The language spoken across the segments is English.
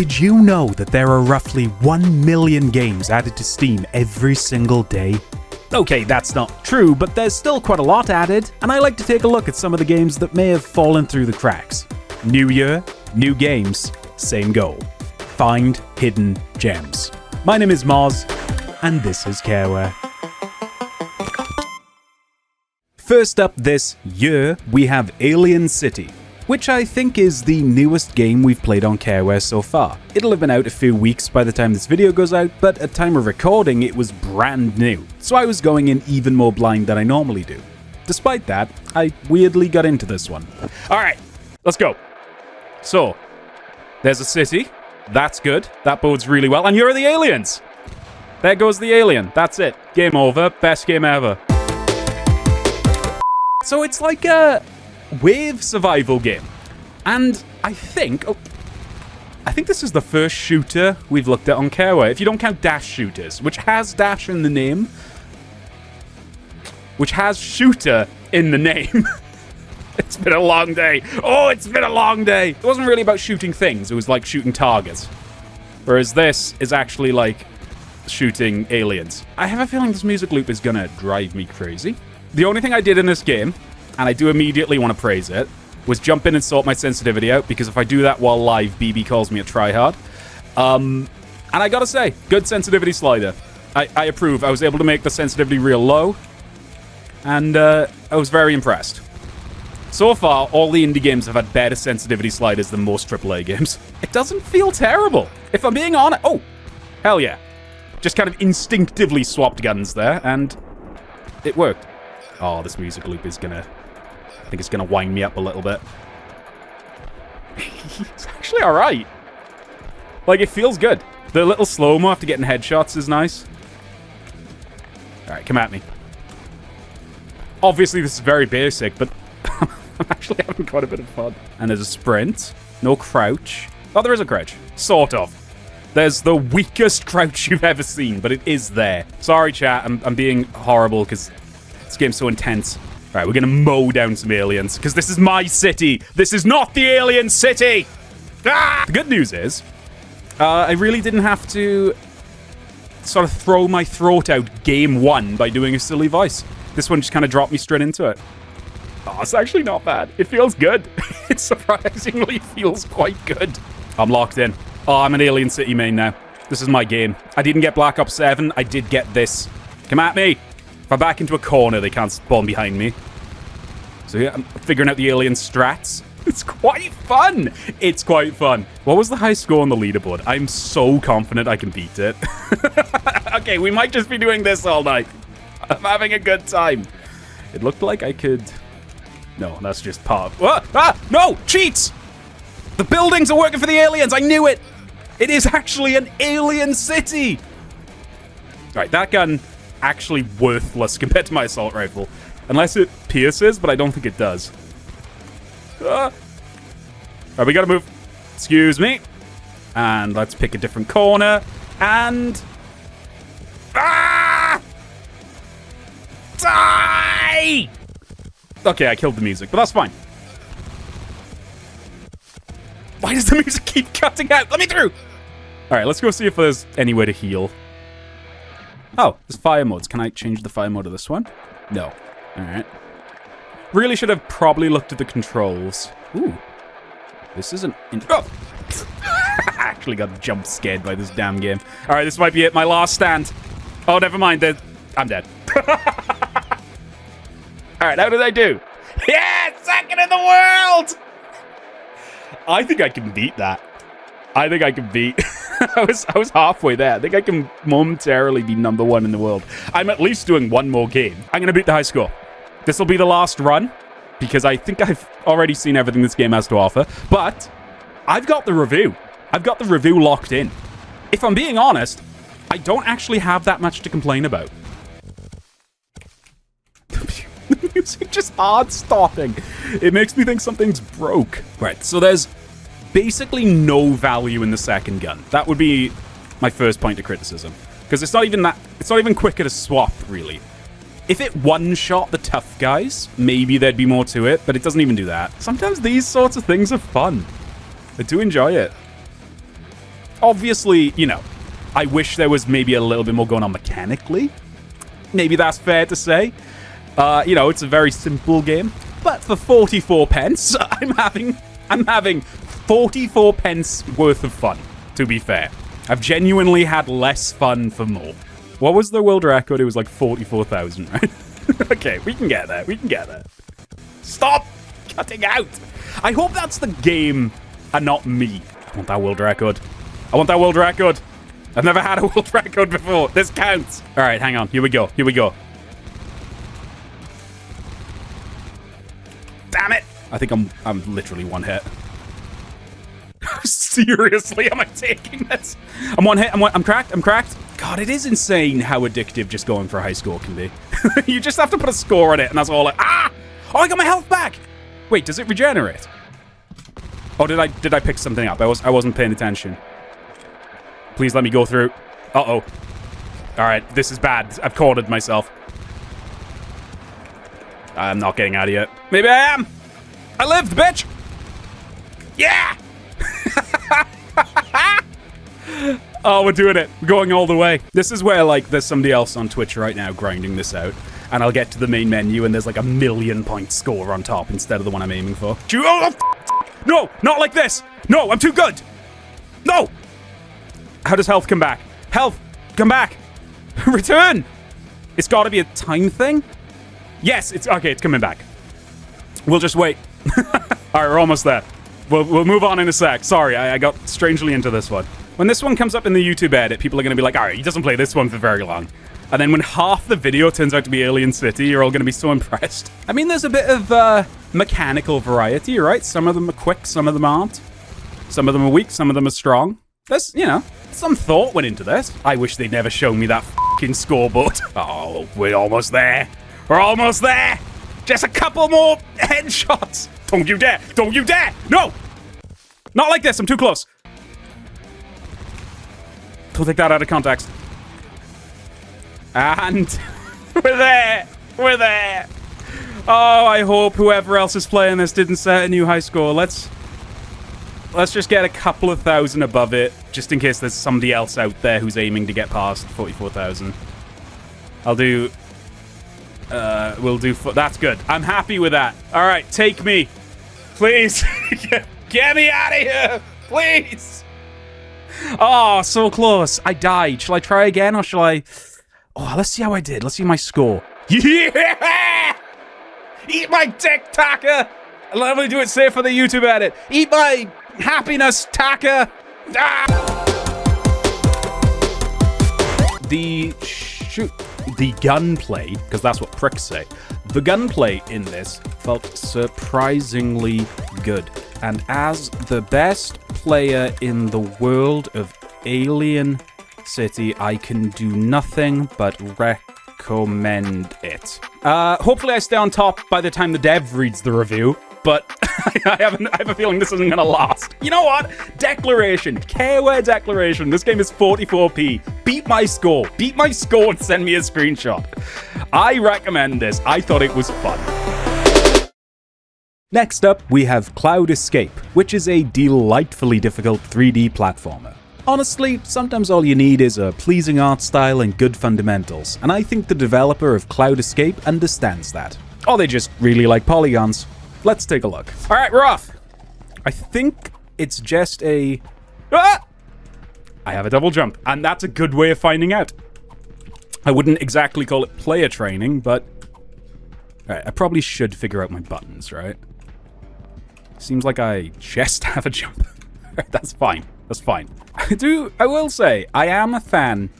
Did you know that there are roughly 1 million games added to Steam every single day? Okay, that's not true, but there's still quite a lot added, and I like to take a look at some of the games that may have fallen through the cracks. New year, new games, same goal. Find hidden gems. My name is Moz, and this is Careware. First up this year, we have Aliencity, which I think is the newest game we've played on Careware so far. It'll have been out a few weeks by the time this video goes out, but at time of recording it was brand new, so I was going in even more blind than I normally do. Despite that, I weirdly got into this one. Alright, let's go. So, there's a city. That's good. That bodes really well. And you're the aliens! There goes the alien. That's it. Game over. Best game ever. So it's like a wave survival game. And I think this is the first shooter we've looked at on Careware, if you don't count dash shooters, which has dash in the name. Which has shooter in the name. It's been a long day. Oh, it's been a long day. It wasn't really about shooting things. It was like shooting targets. Whereas this is actually like shooting aliens. I have a feeling this music loop is gonna drive me crazy. The only thing I did in this game, and I do immediately want to praise it, was jump in and sort my sensitivity out, because if I do that while live, BB calls me a tryhard. And I gotta say, good sensitivity slider. I approve. I was able to make the sensitivity real low, and I was very impressed. So far, all the indie games have had better sensitivity sliders than most AAA games. It doesn't feel terrible, if I'm being honest. Oh, hell yeah. Just kind of instinctively swapped guns there, and it worked. Oh, this music loop is gonna... I think it's gonna wind me up a little bit. It's actually alright. Like, it feels good. The little slow-mo after getting headshots is nice. Alright, come at me. Obviously, this is very basic, but I'm actually having quite a bit of fun. And there's a sprint. No crouch. Oh, there is a crouch. Sort of. There's the weakest crouch you've ever seen, but it is there. Sorry, chat. I'm being horrible because this game's so intense. All right, we're going to mow down some aliens because this is my city. This is not the alien city. Ah! The good news is I really didn't have to sort of throw my throat out game one by doing a silly voice. This one just kind of dropped me straight into it. Oh, it's actually not bad. It feels good. It surprisingly feels quite good. I'm locked in. Oh, I'm an Aliencity main now. This is my game. I didn't get Black Ops 7. I did get this. Come at me. If I back into a corner, they can't spawn behind me. So yeah, I'm figuring out the alien strats. It's quite fun. It's quite fun. What was the high score on the leaderboard? I'm so confident I can beat it. Okay, we might just be doing this all night. I'm having a good time. It looked like I could... No, that's just part of... No! Cheats! The buildings are working for the aliens! I knew it! It is actually an alien city! Alright, that gun, actually worthless compared to my assault rifle. Unless it pierces, but I don't think it does. Alright, we gotta move. Excuse me. And let's pick a different corner. And... Ah! Die! Okay, I killed the music, but that's fine. Why does the music keep cutting out? Let me through! Alright, let's go see if there's any way to heal. Oh, there's fire modes. Can I change the fire mode to this one? No. Alright. Really should have probably looked at the controls. Ooh. This isn't... Oh! I actually got jump scared by this damn game. Alright, this might be it. My last stand. Oh, never mind. I'm dead. Alright, how did I do? Yeah! Second in the world! I think I can beat that. I think I can beat... I was halfway there. I think I can momentarily be number one in the world. I'm at least doing one more game. I'm going to beat the high score. This will be the last run, because I think I've already seen everything this game has to offer. But I've got the review. I've got the review locked in. If I'm being honest, I don't actually have that much to complain about. The music just hard stopping. It makes me think something's broke. Right, so there's basically no value in the second gun. That would be my first point of criticism. Because it's not even quicker to swap, really. If it one-shot the tough guys, maybe there'd be more to it, but it doesn't even do that. Sometimes these sorts of things are fun. I do enjoy it. Obviously, you know, I wish there was maybe a little bit more going on mechanically. Maybe that's fair to say. You know, it's a very simple game. But for 44 pence, I'm having 44 pence worth of fun, to be fair. I've genuinely had less fun for more. What was the world record? It was like 44,000, right? Okay, we can get there. We can get there. Stop cutting out. I hope that's the game and not me. I want that world record. I want that world record. I've never had a world record before. This counts. All right, hang on. Here we go. Here we go. Damn it. I think I'm literally one hit. Seriously, am I taking this? I'm one hit. I'm cracked. I'm cracked. God, it is insane how addictive just going for a high score can be. You just have to put a score on it, and that's all. Ah! Oh, I got my health back. Wait, does it regenerate? Oh, did I pick something up? I wasn't paying attention. Please let me go through. Uh-oh. All right, this is bad. I've cornered myself. I'm not getting out of here. Maybe I am. I lived, bitch. Yeah. Oh, we're doing it. We're going all the way. This is where, like, there's somebody else on Twitch right now grinding this out. And I'll get to the main menu and there's like a 1,000,000-point score on top instead of the one I'm aiming for. No, not like this. No, I'm too good. No. How does health come back? Health, come back. Return. It's got to be a time thing. Yes, it's okay. It's coming back. We'll just wait. All right, we're almost there. We'll move on in a sec. Sorry, I got strangely into this one. When this one comes up in the YouTube edit, people are going to be like, all right, he doesn't play this one for very long. And then when half the video turns out to be Aliencity, you're all going to be so impressed. I mean, there's a bit of mechanical variety, right? Some of them are quick, some of them aren't. Some of them are weak, some of them are strong. There's, you know, some thought went into this. I wish they'd never shown me that fucking scoreboard. Oh, we're almost there. We're almost there. Just a couple more headshots. Don't you dare. Don't you dare. No. Not like this. I'm too close. Don't take that out of context. And we're there. We're there. Oh, I hope whoever else is playing this didn't set a new high score. Let's just get a couple of thousand above it, just in case there's somebody else out there who's aiming to get past 44,000. I'll do... we'll do... That's good. I'm happy with that. All right, take me. Please. Get me out of here. Please. Oh, so close. I died. Shall I try again, or shall I... Oh, let's see how I did. Let's see my score. Yeah! Eat my dick, Taka! I'll only do it safe for the YouTube edit. Eat my happiness, Taka! Ah! The gunplay, because that's what pricks say, the gunplay in this felt surprisingly good. And as the best player in the world of Aliencity, I can do nothing but recommend it. Hopefully I stay on top by the time the dev reads the review, but I have a feeling this isn't gonna last. You know what? Declaration. Careware declaration. This game is 44p. Beat my score. Beat my score and send me a screenshot. I recommend this. I thought it was fun. Next up, we have Cloud Escape, which is a delightfully difficult 3D platformer. Honestly, sometimes all you need is a pleasing art style and good fundamentals, and I think the developer of Cloud Escape understands that. Or they just really like polygons. Let's take a look. All right, we're off. I think it's just a... Ah! I have a double jump, and that's a good way of finding out. I wouldn't exactly call it player training, but... All right, I probably should figure out my buttons, right? Seems like I just have a jump. That's fine. That's fine. I will say, I am a fan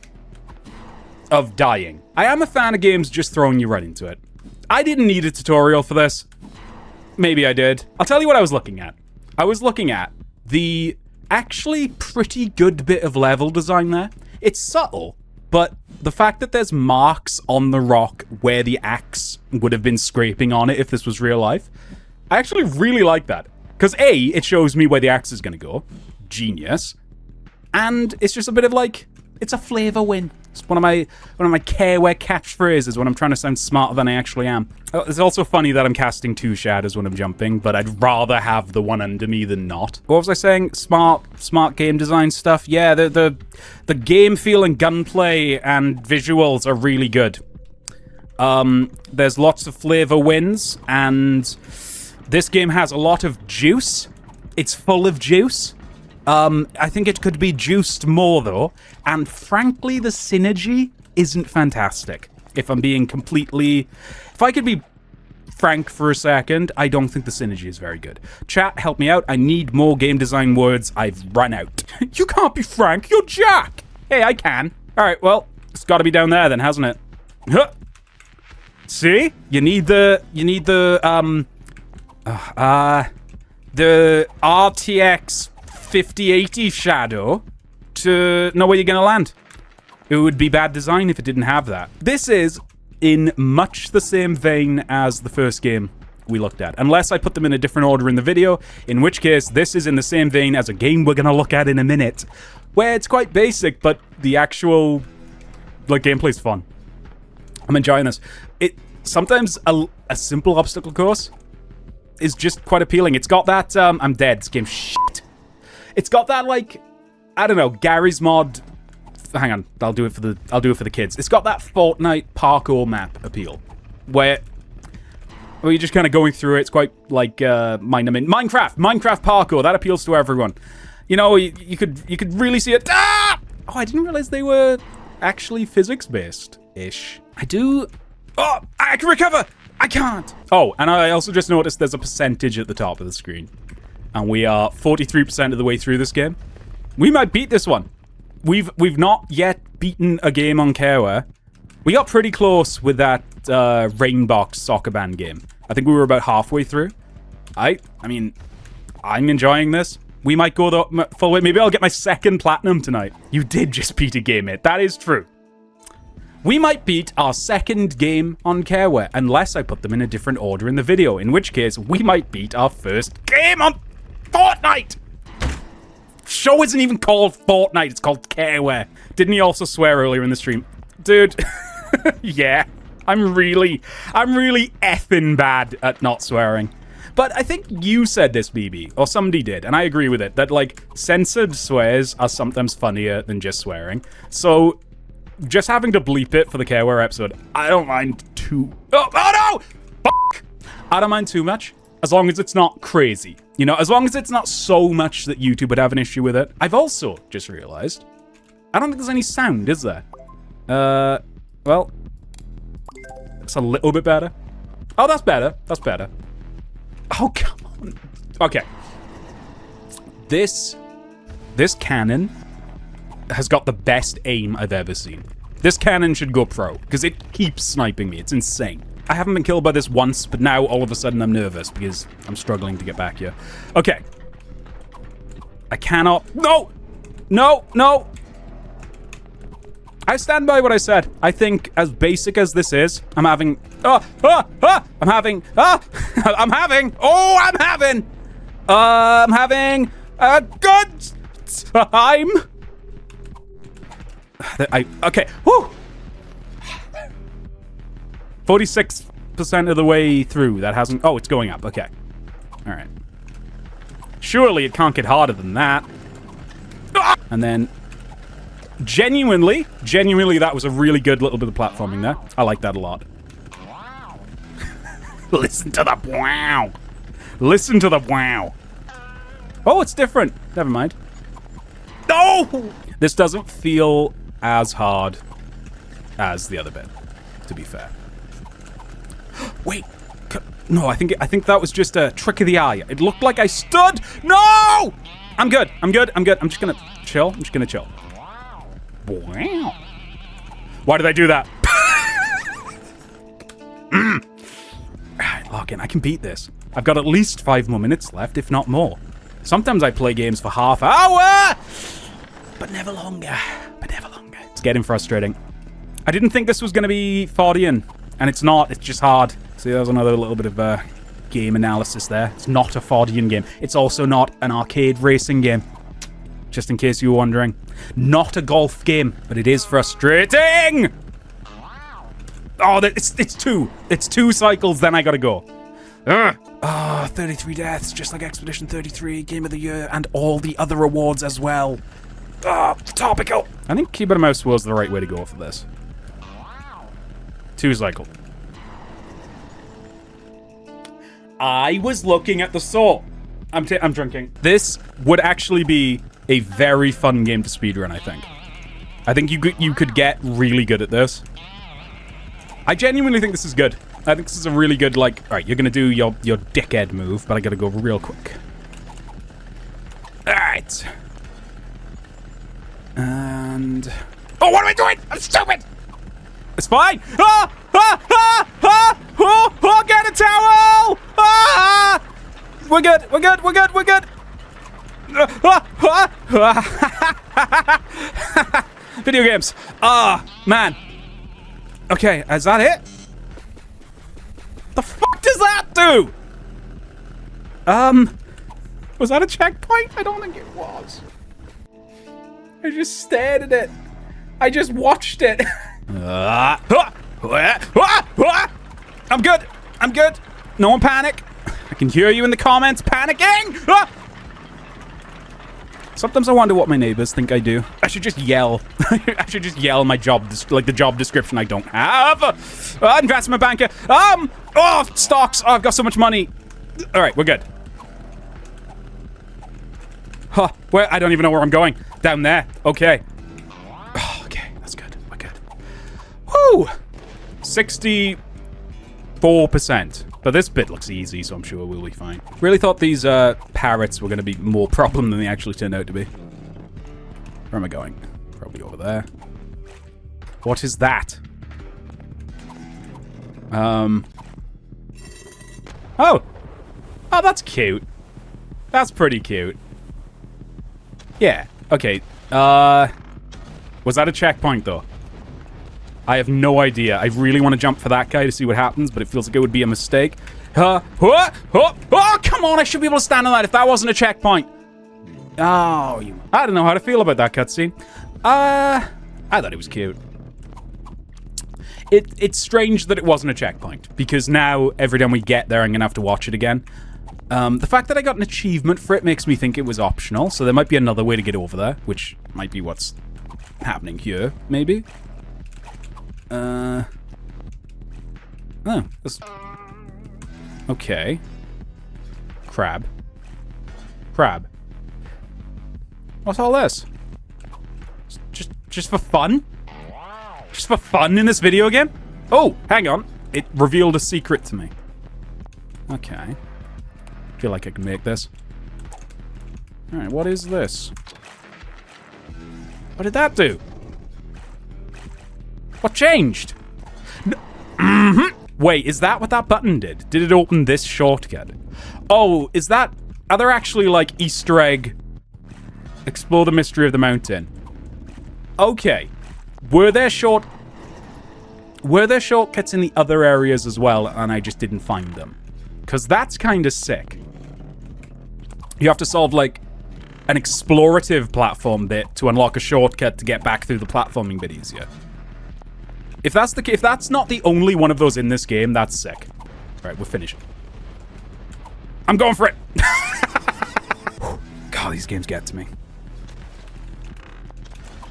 of dying. I am a fan of games just throwing you right into it. I didn't need a tutorial for this. Maybe I did. I'll tell you what I was looking at. I was looking at the actually pretty good bit of level design there. It's subtle, but the fact that there's marks on the rock where the axe would have been scraping on it if this was real life, I actually really like that. Because A, it shows me where the axe is going to go. Genius. And it's just a bit of like, it's a flavor win. It's one of my Careware catchphrases when I'm trying to sound smarter than I actually am. It's also funny that I'm casting 2 shadows when I'm jumping, but I'd rather have the one under me than not. What was I saying? Smart game design stuff. Yeah, the game feel and gunplay and visuals are really good. There's lots of flavor wins, and this game has a lot of juice. It's full of juice. I think it could be juiced more, though. And frankly, the synergy isn't fantastic. If I'm being completely... If I could be frank for a second, I don't think the synergy is very good. Chat, help me out. I need more game design words. I've run out. You can't be frank. You're Jack. Hey, I can. All right, well, it's got to be down there then, hasn't it? Huh. See? You need the RTX 5080 shadow to know where you're gonna land. It would be bad design if it didn't have that. This is in much the same vein as the first game we looked at, unless I put them in a different order in the video, in which case this is in the same vein as a game we're gonna look at in a minute, where it's quite basic, but the actual gameplay's fun. I'm enjoying this. Sometimes a simple obstacle course is just quite appealing. It's got that I'm dead. This game's shit. It's got that, I don't know, Gary's Mod. Hang on, I'll do it for the kids. It's got that Fortnite parkour map appeal, where you're just kind of going through it. It's quite like Minecraft parkour. That appeals to everyone. You know, you could really see it. Ah! Oh, I didn't realize they were actually physics based ish. Oh, I can recover. I can't. Oh, and I also just noticed there's a percentage at the top of the screen. And we are 43% of the way through this game. We might beat this one. We've not yet beaten a game on Careware. We got pretty close with that Rainbox soccer band game. I think we were about halfway through. I mean, I'm enjoying this. We might go the full way. Maybe I'll get my 2nd platinum tonight. You did just beat a game, mate. That is true. We might beat our 2nd game on Careware, unless I put them in a different order in the video, in which case we might beat our 1st game on Fortnite! Show isn't even called Fortnite, it's called Careware. Didn't he also swear earlier in the stream? Dude, yeah, I'm really effing bad at not swearing. But I think you said this, BB, or somebody did, and I agree with it, that, censored swears are sometimes funnier than just swearing. So, just having to bleep it for the Careware episode, I don't mind too... Oh no! Fuck! I don't mind too much. As long as it's not crazy. You know, as long as it's not so much that YouTube would have an issue with it. I've also just realized, I don't think there's any sound, is there? Well, it's a little bit better. Oh, that's better. That's better. Oh, come on. Okay. This cannon has got the best aim I've ever seen. This cannon should go pro, because it keeps sniping me. It's insane. I haven't been killed by this once, but now all of a sudden I'm nervous because I'm struggling to get back here. Okay. I cannot... No! No! No! I stand by what I said. I think as basic as this is, I'm having... I'm having a good time. Okay. Woo! 46% of the way through. That hasn't... Oh, it's going up. Okay. All right. Surely it can't get harder than that. And then... Genuinely, that was a really good little bit of platforming there. I like that a lot. Listen to the wow. Listen to the wow. Oh, it's different. Never mind. No! This doesn't feel as hard as the other bit, to be fair. Wait. No, I think that was just a trick of the eye. It looked like I stood. No! I'm good. I'm just gonna chill. Wow. Why did I do that? Alright, lock in. I can beat this. I've got at least 5 more minutes left, if not more. Sometimes I play games for half hour, but never longer. It's getting frustrating. I didn't think this was going to be Fordian, and it's not. It's just hard. See, there's another little bit of game analysis there. It's not a Fordian game. It's also not an arcade racing game. Just in case you were wondering. Not a golf game, but it is frustrating! Oh, it's two. It's 2 cycles, then I gotta go. 33 deaths, just like Expedition 33, Game of the Year, and all the other awards as well. Topical. I think keyboard and mouse was the right way to go for this. 2 cycle. I was looking at the saw. I'm drinking. This would actually be a very fun game to speedrun, I think. I think you could get really good at this. I genuinely think this is good. I think this is a really good, like... Alright, you're gonna do your dickhead move, but I gotta go real quick. Alright. And... Oh, what am I doing? I'm stupid! It's fine! Get a towel! We're good, we're good, we're good, we're good! Video games. Man. Okay, is that it? The fuck does that do? Was that a checkpoint? I don't think it was. I just stared at it. I just watched it. I'm good. I'm good. No one panic. I can hear you in the comments panicking. Sometimes I wonder what my neighbors think I do. I should just yell. I should just yell my job, like the job description I don't have. Investment banker. Oh, stocks. Oh, I've got so much money. All right, we're good. Huh, where? I don't even know where I'm going. Down there. Okay. Oh, okay, that's good. We're good. Woo! 64%. But this bit looks easy, so I'm sure we'll be fine. Really thought these parrots were going to be more problem than they actually turned out to be. Where am I going? Probably over there. What is that? Oh! Oh, that's cute. That's pretty cute. Yeah, okay. Was that a checkpoint, though? I have no idea. I really want to jump for that guy to see what happens, but it feels like it would be a mistake. Oh, come on! I should be able to stand on that if that wasn't a checkpoint. Oh, I don't know how to feel about that cutscene. I thought it was cute. It's strange that it wasn't a checkpoint, because now, every time we get there, I'm going to have to watch it again. The fact that I got an achievement for it makes me think it was optional, so there might be another way to get over there, which might be what's happening here, maybe. Oh, this... Okay. Crab. Crab. What's all this? Just for fun? Just for fun in this video game? Oh, hang on. It revealed a secret to me. Okay. Feel like I can make this. Alright, what is this? What did that do? What changed? Wait, is that what that button did? Did it open this shortcut? Oh, is that... Are there actually, like, Easter egg... Explore the mystery of the mountain? Okay. Were there shortcuts in the other areas as well, and I just didn't find them? Because that's kind of sick. You have to solve, like, an explorative platform bit to unlock a shortcut to get back through the platforming bit easier. If that's not the only one of those in this game, that's sick. Right, we're finished. I'm going for it. God, these games get to me.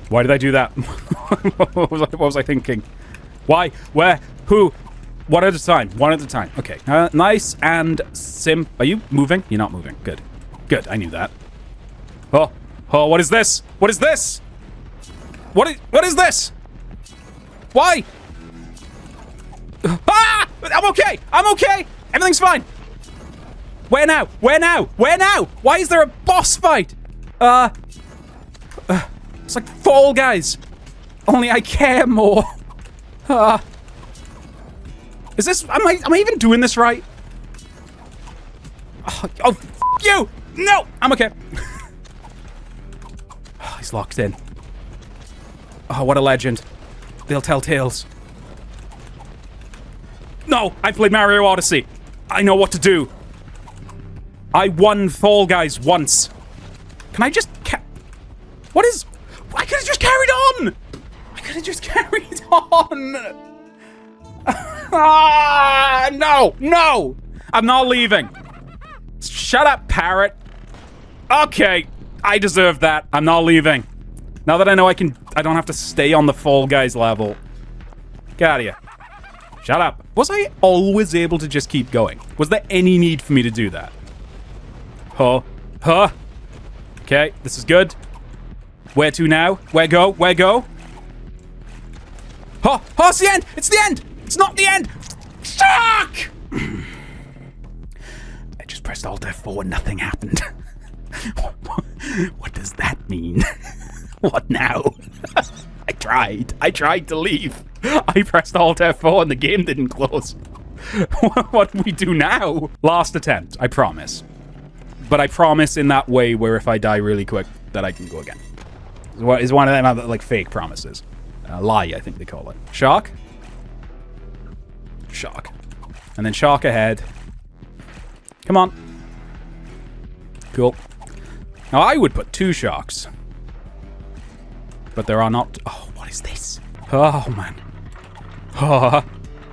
Why did I do that? What was I thinking? Why? Where? Who? One at a time. One at a time. Okay. Nice and Are you moving? You're not moving. Good. Good. I knew that. Oh. Oh, what is this? What is this? What is this? Why? Ah! I'm okay! I'm okay! Everything's fine! Where now? Where now? Where now? Why is there a boss fight? It's like Fall Guys. Only I care more. Is this... Am I even doing this right? Oh, f*** you! No! I'm okay. Oh, he's locked in. Oh, what a legend. They'll tell tales. No! I played Mario Odyssey. I know what to do. I won Fall Guys once. Can I just... What is... I could have just carried on! I could have just carried on! No! No! I'm not leaving. Shut up, parrot. Okay, I deserve that. I'm not leaving. Now that I know I don't have to stay on the Fall Guys level. Get out of here. Shut up. Was I always able to just keep going? Was there any need for me to do that? Huh? Huh? Okay, this is good. Where to now? Where go? Where go? Oh, oh, it's the end! It's the end! It's not the end! Fuck! I just pressed Alt F4 and nothing happened. What does that mean? What now? I tried to leave. I pressed Alt F4 and the game didn't close. What do we do now? Last attempt, I promise. But I promise in that way where if I die really quick, that I can go again. Is one of them like fake promises. Lie, I think they call it. Shark? Shark. And then shark ahead. Come on. Cool. Now I would put 2 sharks. But there are not... Oh, what is this? Oh, man. Oh.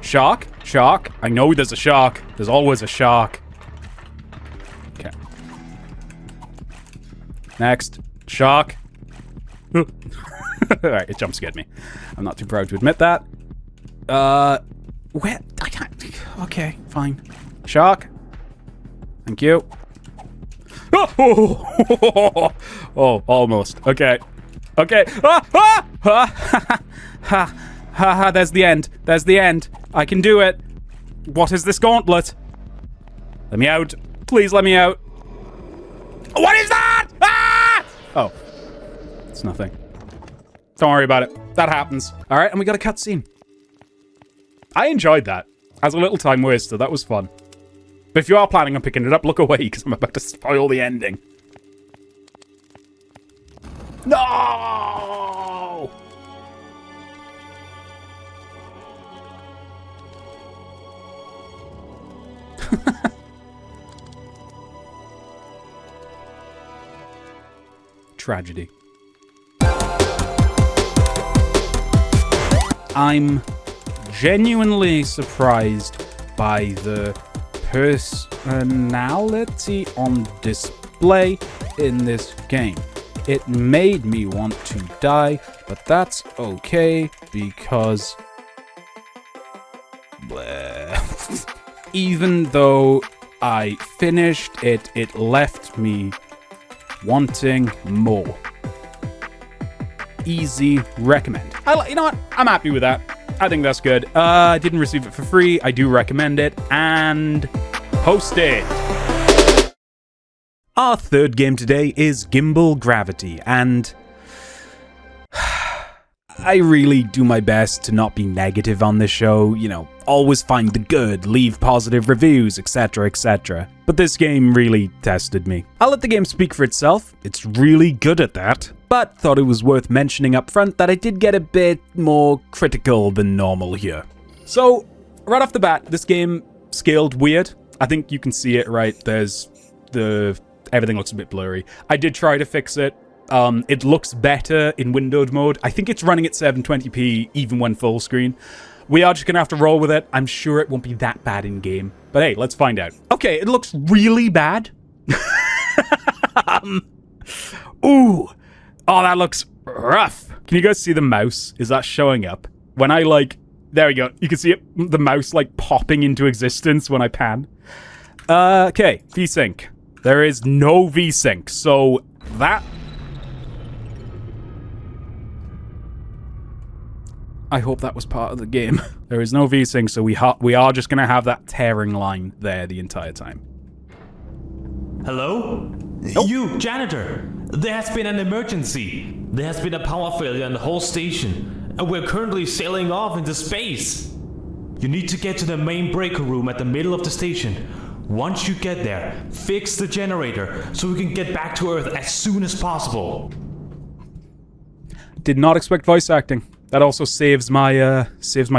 Shark? Shark? I know there's a shark. There's always a shark. Okay. Next. Shark. Alright, it jump scared me. I'm not too proud to admit that. Where? I can't... Okay, fine. Shark. Thank you. Oh, oh, almost. Okay. Okay. Ah, ah, ah, ha, ha, ha, there's the end. There's the end. I can do it. What is this gauntlet? Let me out. Please let me out. What is that? Ah! Oh. It's nothing. Don't worry about it. That happens. All right, and we got a cutscene. I enjoyed that. As a little time waster, that was fun. But if you are planning on picking it up, look away, because I'm about to spoil the ending. No! Tragedy. I'm genuinely surprised by the personality on display in this game. It made me want to die, but that's okay because... Even though I finished it, it left me wanting more. Easy recommend. You know what? I'm happy with that. I think that's good. I didn't receive it for free. I do recommend it. And post it. Our third game today is Gimbal Gravity, and I really do my best to not be negative on this show, you know, always find the good, leave positive reviews, etc, etc. But this game really tested me. I'll let the game speak for itself, it's really good at that, but thought it was worth mentioning up front that I did get a bit more critical than normal here. So, right off the bat, this game scaled weird. I think you can see it, right? There's everything looks a bit blurry. I did try to fix it. It looks better in windowed mode. I think it's running at 720p even when full screen. We are just gonna have to roll with it. I'm sure it won't be that bad in game. But hey, let's find out. Okay, it looks really bad. Ooh. Oh, that looks rough. Can you guys see the mouse? Is that showing up? When I there we go. You can see it, the mouse popping into existence when I pan. Okay, VSync. There is no VSync, so that... I hope that was part of the game. There is no VSync, so we are just going to have that tearing line there the entire time. Hello? Nope. You, janitor! There has been an emergency. There has been a power failure in the whole station, and we're currently sailing off into space. You need to get to the main breaker room at the middle of the station. Once you get there, fix the generator so we can get back to Earth as soon as possible. Did not expect voice acting. That also saves my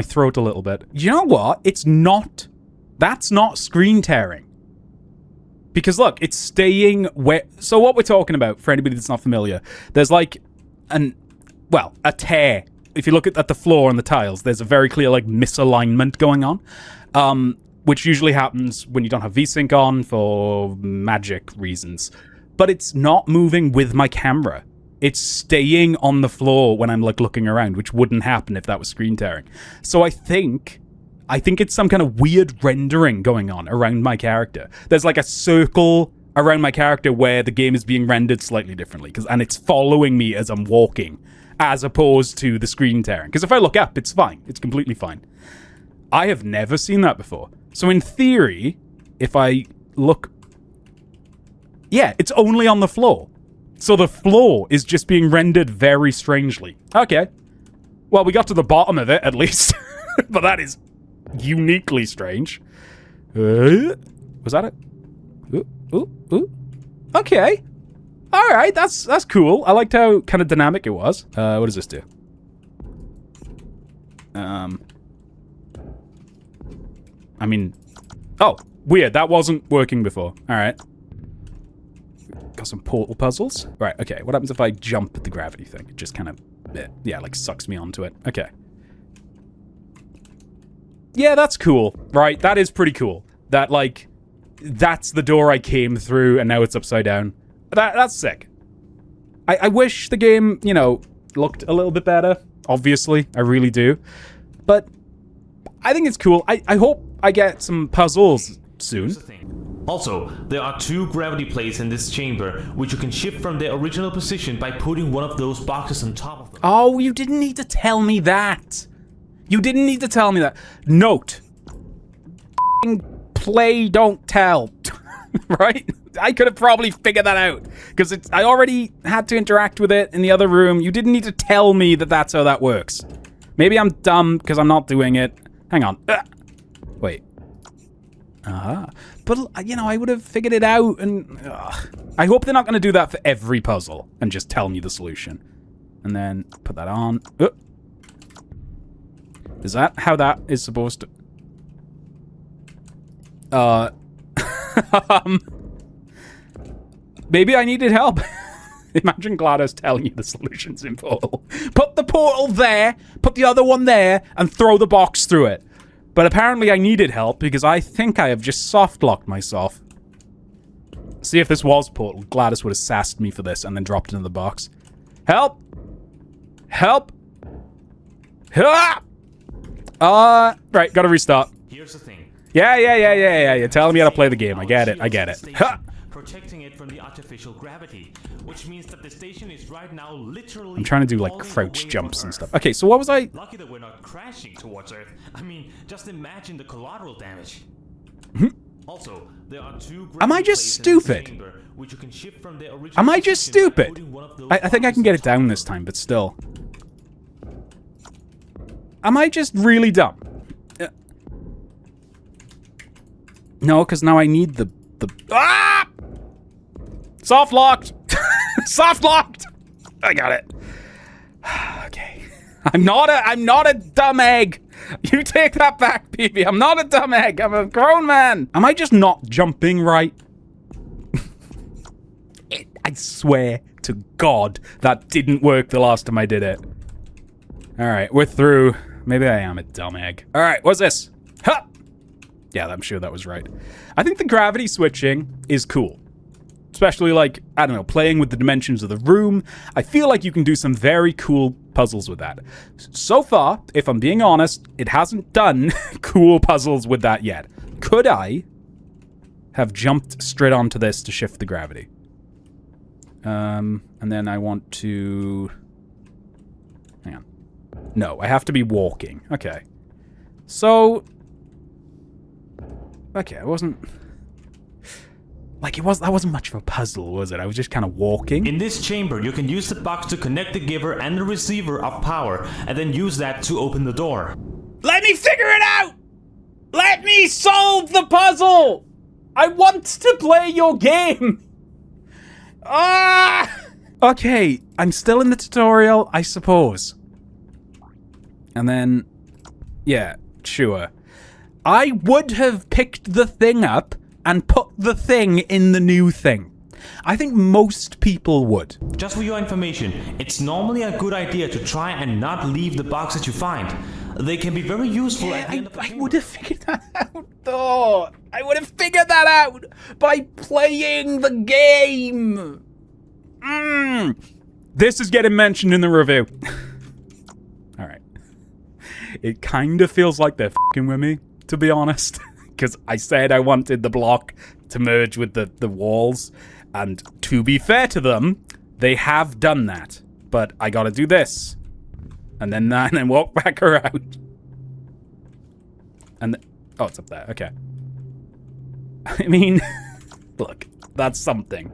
throat a little bit. You know what? It's not... That's not screen tearing. Because look, it's staying where... So what we're talking about, for anybody that's not familiar, there's well, a tear. If you look at the floor and the tiles, there's a very clear, like, misalignment going on, which usually happens when you don't have VSync on for magic reasons. But it's not moving with my camera. It's staying on the floor when I'm, like, looking around, which wouldn't happen if that was screen tearing. So I think it's some kind of weird rendering going on around my character. There's, like, a circle around my character where the game is being rendered slightly differently, and it's following me as I'm walking, as opposed to the screen tearing. Because if I look up, it's fine. It's completely fine. I have never seen that before. So in theory, if I look... Yeah, it's only on the floor. So the floor is just being rendered very strangely. Okay. Well, we got to the bottom of it, at least. But that is uniquely strange. Was that it? Ooh. Okay. All right, that's cool. I liked how kind of dynamic it was. What does this do? I mean... Oh, weird. That wasn't working before. All right. Got some portal puzzles. Right, okay. What happens if I jump at the gravity thing? It just kind of... Yeah, like sucks me onto it. Okay. Yeah, that's cool. Right, that is pretty cool. That, like... That's the door I came through, and now it's upside down. That's sick. I wish the game, you know, looked a little bit better. Obviously, I really do. But I think it's cool. I hope I get some puzzles soon. Also, there are 2 gravity plates in this chamber, which you can shift from their original position by putting one of those boxes on top of them. Oh, you didn't need to tell me that. You didn't need to tell me that. Note. Play, don't tell. Right? I could have probably figured that out. Because I already had to interact with it in the other room. You didn't need to tell me that that's how that works. Maybe I'm dumb because I'm not doing it. Hang on. Wait. But, you know, I would have figured it out, and... I hope they're not going to do that for every puzzle and just tell me the solution. And then put that on. Is that how that is supposed to... Maybe I needed help. Imagine GLaDOS telling you the solutions in Portal. Put the portal there, put the other one there, and throw the box through it. But apparently I needed help because I think I have just soft-locked myself. See, if this was Portal, GLaDOS would have sassed me for this and then dropped it in the box. Help! Help! Right, gotta restart. Here's the thing. Yeah. You're telling me how to play the game. I get it. Protecting it from the artificial gravity, which means that the station is right now literally... I'm trying to do, like, crouch jumps and stuff. Okay, so what was I... Lucky that we're not crashing towards Earth. I mean, just imagine the collateral damage. Also, there are 2 Am I just stupid? chamber, which you can shift from their original Am I just position by stupid? putting one of those I think I can get it down this time, but still. Am I just really dumb? No, because now I need the... Ah! Soft locked! Soft locked! I got it. Okay. I'm not a dumb egg. You take that back, baby. I'm not a dumb egg. I'm a grown man. Am I just not jumping right? I swear to God that didn't work the last time I did it. All right, we're through. Maybe I am a dumb egg. All right, what's this? Ha! Yeah, I'm sure that was right. I think the gravity switching is cool. Especially, like, I don't know, playing with the dimensions of the room. I feel like you can do some very cool puzzles with that. So far, if I'm being honest, it hasn't done cool puzzles with that yet. Could I have jumped straight onto this to shift the gravity? And then I want to... Hang on. No, I have to be walking. Okay. So... Okay, I wasn't... Like, that wasn't much of a puzzle, was it? I was just kind of walking. In this chamber, you can use the box to connect the giver and the receiver of power, and then use that to open the door. Let me figure it out! Let me solve the puzzle! I want to play your game! Ah! Okay, I'm still in the tutorial, I suppose. And then... Yeah, sure. I would have picked the thing up and put the thing in the new thing. I think most people would. Just for your information, it's normally a good idea to try and not leave the boxes you find. They can be very useful at the end of the I game. would have figured that out, though. I would have figured that out by playing the game. This is getting mentioned in the review. All right. It kind of feels like they're f***ing with me, to be honest. Because I said I wanted the block to merge with the walls. And to be fair to them, they have done that. But I gotta do this. And then that, and then walk back around. And oh, it's up there. Okay. I mean, look, that's something.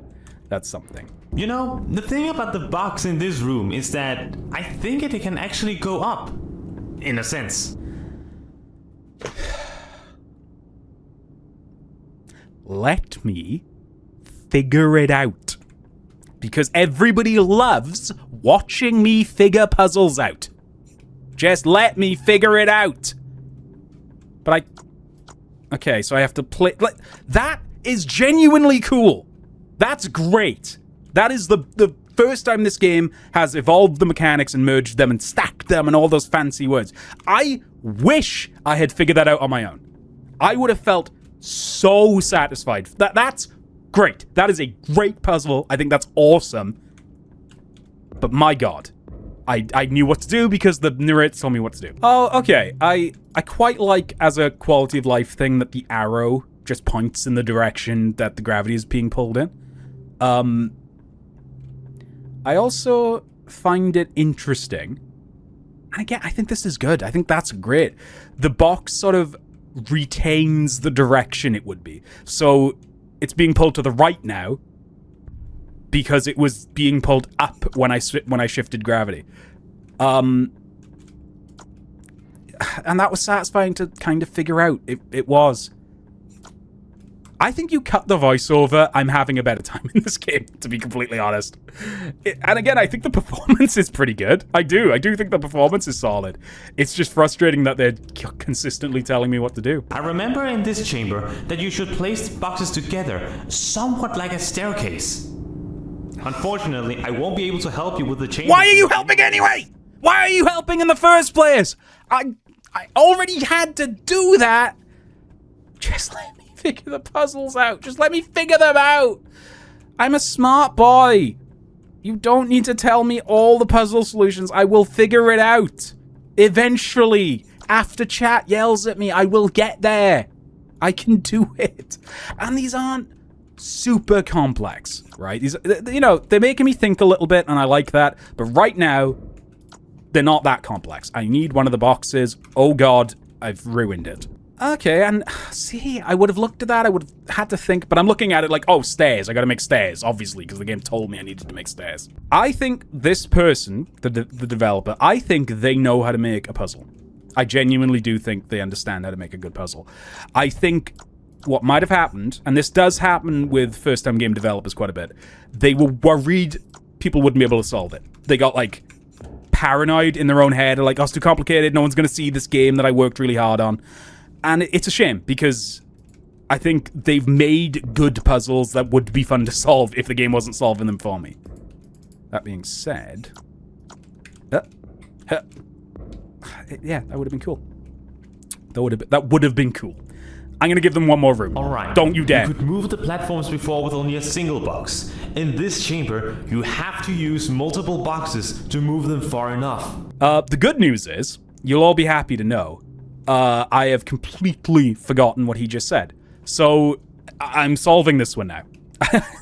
That's something. You know, the thing about the box in this room is that I think it can actually go up. In a sense. Let me figure it out. Because everybody loves watching me figure puzzles out. Just let me figure it out. But okay, so I have to play... That is genuinely cool. That's great. That is the first time this game has evolved the mechanics and merged them and stacked them and all those fancy words. I wish I had figured that out on my own. I would have felt so satisfied. That's great. That is a great puzzle. I think that's awesome. But my god. I knew what to do because the narrator told me what to do. Oh, okay. I quite like, as a quality of life thing, that the arrow just points in the direction that the gravity is being pulled in. I also find it interesting. And again, I think this is good. I think that's great. The box sort of retains the direction it would be. So it's being pulled to the right now because it was being pulled up when I shifted gravity. And that was satisfying to kind of figure out. It was. I think you cut the voiceover, I'm having a better time in this game, to be completely honest. And again, I think the performance is pretty good. I do think the performance is solid. It's just frustrating that they're consistently telling me what to do. I remember in this chamber that you should place the boxes together, somewhat like a staircase. Unfortunately, I won't be able to help you with the chamber. Why are you helping anyway? Why are you helping in the first place? I already had to do that. Just let me figure the puzzles out. Just let me figure them out. I'm a smart boy. You don't need to tell me all the puzzle solutions. I will figure it out. Eventually, after chat yells at me, I will get there. I can do it. And these aren't super complex, right? These, you know, they're making me think a little bit, and I like that. But right now, they're not that complex. I need one of the boxes. Oh god, I've ruined it. Okay, and see, I would have looked at that, I would have had to think, but I'm looking at it like, oh, stairs, I gotta make stairs, obviously, because the game told me I needed to make stairs. I think this person, the developer, I think they know how to make a puzzle. I genuinely do think they understand how to make a good puzzle. I think what might have happened, and this does happen with first-time game developers quite a bit, they were worried people wouldn't be able to solve it. They got, like, paranoid in their own head, like, oh, it's too complicated, no one's gonna see this game that I worked really hard on. And it's a shame, because I think they've made good puzzles that would be fun to solve if the game wasn't solving them for me. That being said... yeah, that would have been cool. That would have been cool. I'm going to give them one more room. Alright. Don't you dare. You could move the platforms before with only a single box. In this chamber, you have to use multiple boxes to move them far enough. The good news is, you'll all be happy to know, I have completely forgotten what he just said. So, I'm solving this one now.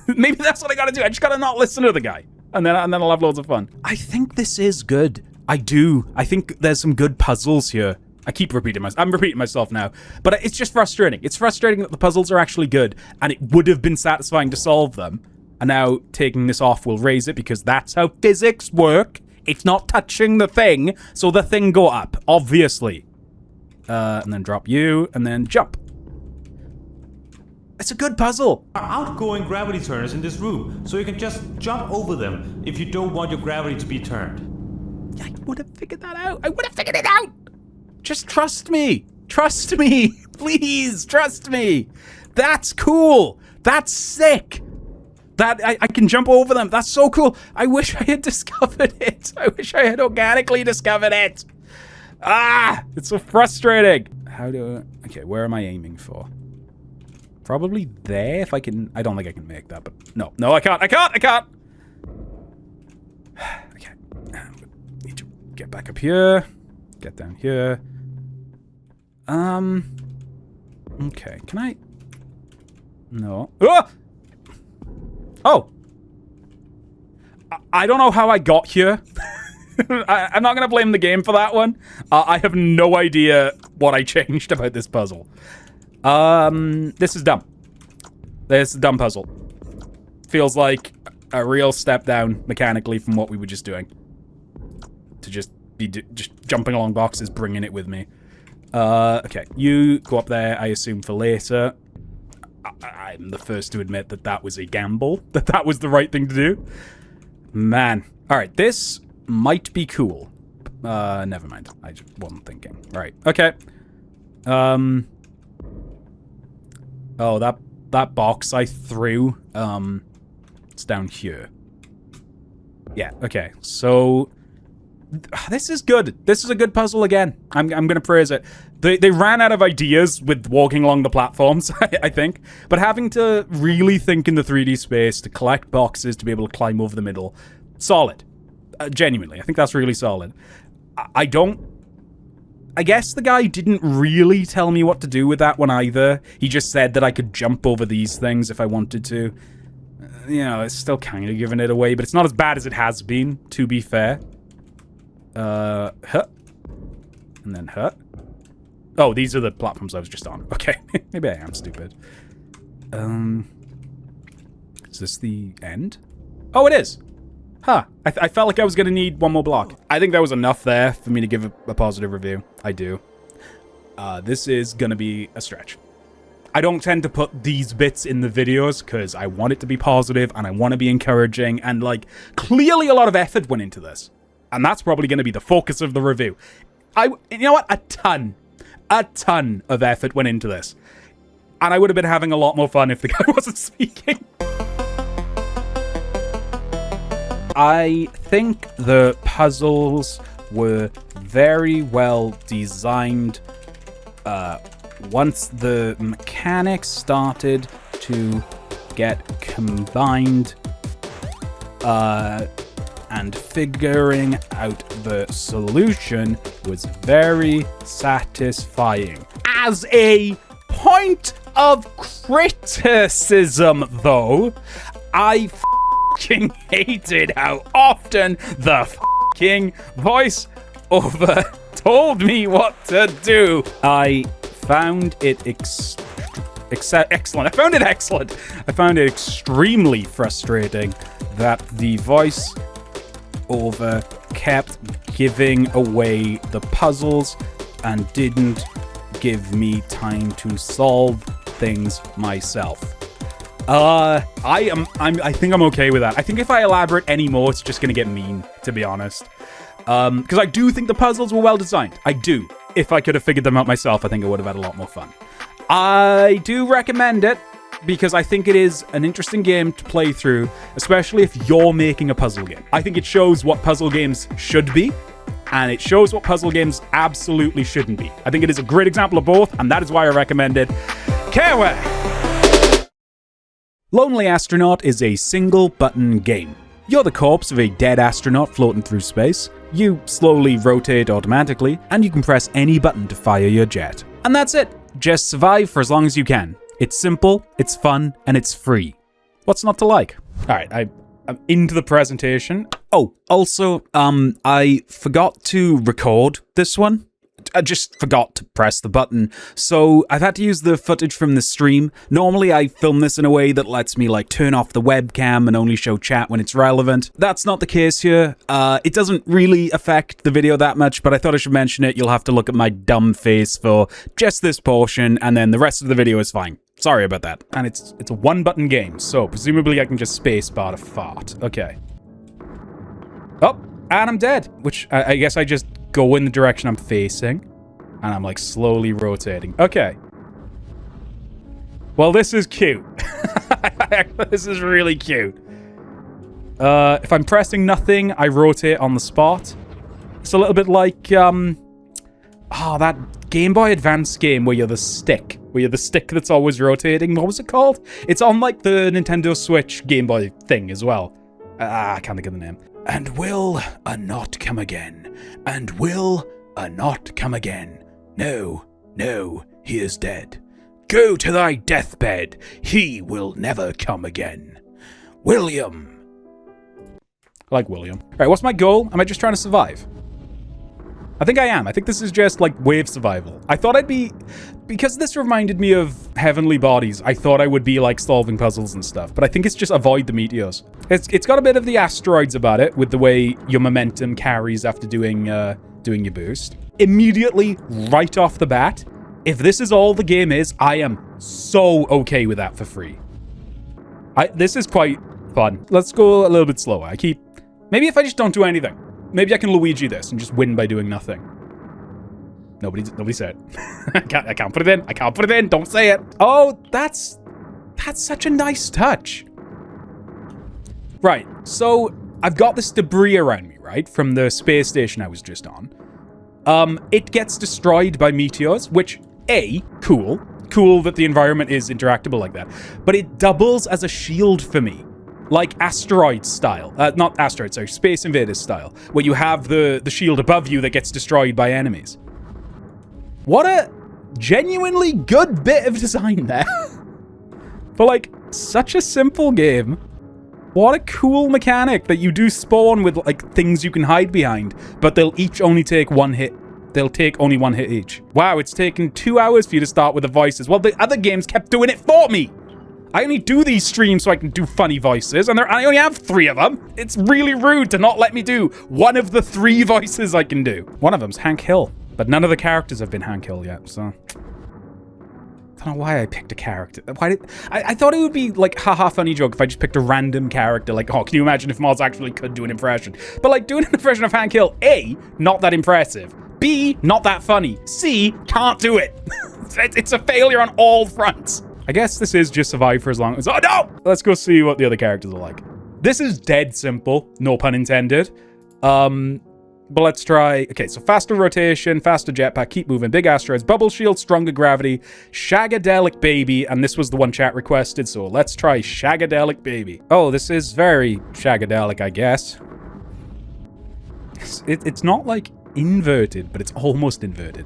Maybe that's what I gotta do. I just gotta not listen to the guy. And then I'll have loads of fun. I think this is good. I do. I think there's some good puzzles here. I keep repeating myself. I'm repeating myself now. But it's just frustrating. It's frustrating that the puzzles are actually good, and it would have been satisfying to solve them. And now, taking this off will raise it, because that's how physics work. It's not touching the thing, so the thing go up, obviously. And then drop you, and then jump. It's a good puzzle. There are outgoing gravity turners in this room, so you can just jump over them if you don't want your gravity to be turned. I would have figured that out. I would have figured it out. Just trust me. Trust me. Please, trust me. That's cool. That's sick. I can jump over them. That's so cool. I wish I had discovered it. I wish I had organically discovered it. Ah, it's so frustrating. Okay, where am I aiming for? Probably there if I can. I don't think I can make that, but no, I can't. Okay. Need to get back up here. Get down here. Okay, can I? No. Oh! I don't know how I got here. I'm not going to blame the game for that one. I have no idea what I changed about this puzzle. This is dumb. This is a dumb puzzle. Feels like a real step down mechanically from what we were just doing. To just be just jumping along boxes, bringing it with me. Okay, you go up there, I assume, for later. I'm the first to admit that that was a gamble. That was the right thing to do. Man. Alright, this might be cool. Never mind. I just wasn't thinking. Right, okay. Oh, that box I threw, it's down here. Yeah, okay. So, this is good. This is a good puzzle again. I'm gonna praise it. They ran out of ideas with walking along the platforms, I think. But having to really think in the 3D space, to collect boxes, to be able to climb over the middle, solid. Genuinely, I think that's really solid. I guess the guy didn't really tell me what to do with that one either. He just said that I could jump over these things if I wanted to. You know, it's still kind of giving it away, but it's not as bad as it has been, to be fair. And then Oh, these are the platforms I was just on. Okay, maybe I am stupid. Is this the end? Oh, it is! Huh. I felt like I was gonna need one more block. I think that was enough there for me to give a positive review. I do. This is gonna be a stretch. I don't tend to put these bits in the videos because I want it to be positive and I want to be encouraging, and, like, clearly a lot of effort went into this. And that's probably going to be the focus of the review. You know what? A ton of effort went into this. And I would have been having a lot more fun if the guy wasn't speaking. I think the puzzles were very well designed. Once the mechanics started to get combined, and figuring out the solution was very satisfying. As a point of criticism, though, I fucking hated how often the fucking voice over told me what to do. I found it excellent. I found it excellent. I found it extremely frustrating that the voice over kept giving away the puzzles and didn't give me time to solve things myself. I think I'm okay with that. I think if I elaborate any more, it's just gonna get mean, to be honest. Because I do think the puzzles were well designed. I do. If I could have figured them out myself, I think I would have had a lot more fun. I do recommend it because I think it is an interesting game to play through, especially if you're making a puzzle game. I think it shows what puzzle games should be, and it shows what puzzle games absolutely shouldn't be. I think it is a great example of both, and that is why I recommend it. Careware! Lonely Astronaut is a single-button game. You're the corpse of a dead astronaut floating through space. You slowly rotate automatically, and you can press any button to fire your jet. And that's it. Just survive for as long as you can. It's simple, it's fun, and it's free. What's not to like? Alright, I'm into the presentation. Oh, also, I forgot to record this one. I just forgot to press the button, so I've had to use the footage from the stream. Normally I film this in a way that lets me, like, turn off the webcam and only show chat when it's relevant. That's not the case here. It doesn't really affect the video that much, but I thought I should mention it. You'll have to look at my dumb face for just this portion, and then the rest of the video is fine. Sorry about that. And it's a one-button game, so presumably I can just spacebar to fart. Okay. Oh, and I'm dead, which I guess I just go in the direction I'm facing, and I'm, like, slowly rotating. Okay. Well, this is cute. This is really cute. If I'm pressing nothing, I rotate on the spot. It's a little bit like, that Game Boy Advance game where you're the stick. Where you're the stick that's always rotating. What was it called? It's on, like, the Nintendo Switch Game Boy thing as well. I can't think of the name. And will a not come again? And will a not come again? No, no, he is dead. Go to thy deathbed. He will never come again. William. I like William. All right, what's my goal? Am I just trying to survive? I think I am. I think this is just, like, wave survival. I thought I'd be... Because this reminded me of Heavenly Bodies, I thought I would be, like, solving puzzles and stuff. But I think it's just avoid the meteors. It's got a bit of the asteroids about it, with the way your momentum carries after doing your boost. Immediately, right off the bat, if this is all the game is, I am so okay with that for free. This is quite fun. Let's go a little bit slower. Maybe if I just don't do anything. Maybe I can Luigi this and just win by doing nothing. Nobody said it. I can't put it in. I can't put it in. Don't say it. Oh, that's such a nice touch. Right, so I've got this debris around me, right? From the space station I was just on. It gets destroyed by meteors, which, cool. Cool that the environment is interactable like that. But it doubles as a shield for me. Like asteroid style. Not asteroid, sorry, Space Invaders style. Where you have the shield above you that gets destroyed by enemies. What a genuinely good bit of design there. For, like, such a simple game. What a cool mechanic that you do spawn with, like, things you can hide behind. But they'll each only take one hit. They'll take only one hit each. Wow, it's taken 2 hours for you to start with the voices. Well, the other games kept doing it for me. I only do these streams so I can do funny voices, and I only have 3 of them. It's really rude to not let me do one of the 3 voices I can do. One of them's Hank Hill, but none of the characters have been Hank Hill yet, so... I don't know why I picked a character. I thought it would be, like, haha funny joke if I just picked a random character, like, oh, can you imagine if Moz actually could do an impression? But, like, doing an impression of Hank Hill, A, not that impressive. B, not that funny. C, can't do it. It's a failure on all fronts. I guess this is just survive for as long as... Oh, no! Let's go see what the other characters are like. This is dead simple. No pun intended. But let's try... Okay, so faster rotation, faster jetpack, keep moving, big asteroids, bubble shield, stronger gravity, Shagadelic Baby, and this was the one chat requested, so let's try Shagadelic Baby. Oh, this is very Shagadelic, I guess. It's not, like, inverted, but it's almost inverted.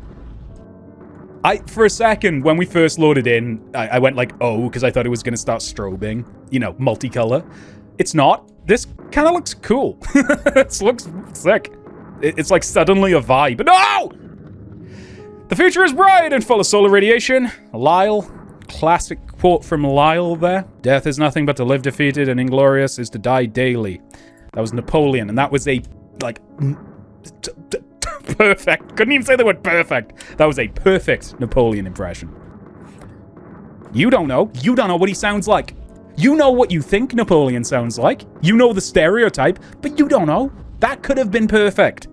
For a second, when we first loaded in, I went like, oh, because I thought it was going to start strobing. You know, multicolor. It's not. This kind of looks cool. This looks sick. It's like suddenly a vibe. But no! The future is bright and full of solar radiation. Lyle. Classic quote from Lyle there. Death is nothing but to live defeated, and inglorious is to die daily. That was Napoleon, and that was a, like... perfect. Couldn't even say the word perfect. That was a perfect Napoleon impression. You don't know. You don't know what he sounds like. You know what you think Napoleon sounds like. You know the stereotype, but you don't know. That could have been perfect.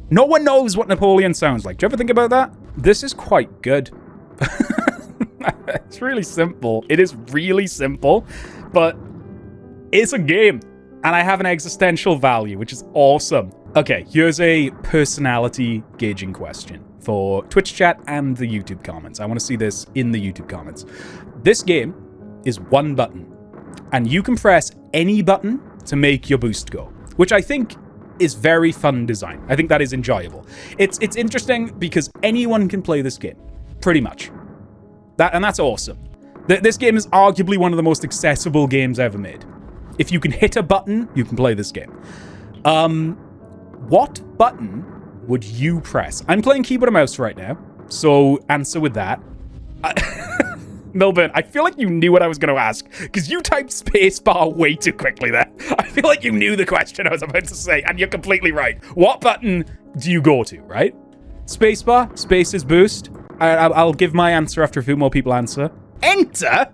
No one knows what Napoleon sounds like. Do you ever think about that? This is quite good. It's really simple. It is really simple, but it's a game. And I have an existential value, which is awesome. Okay, here's a personality gauging question for Twitch chat and the YouTube comments. I want to see this in the YouTube comments. This game is one button, and you can press any button to make your boost go, which I think is very fun design. I think that is enjoyable. It's interesting because anyone can play this game, pretty much. And that's awesome. This game is arguably one of the most accessible games ever made. If you can hit a button, you can play this game. What button would you press? I'm playing keyboard and mouse right now, so answer with that. Milburn, I feel like you knew what I was going to ask, because you typed spacebar way too quickly there. I feel like you knew the question I was about to say, and you're completely right. What button do you go to, right? Spacebar, space is boost. I'll give my answer after a few more people answer. Enter?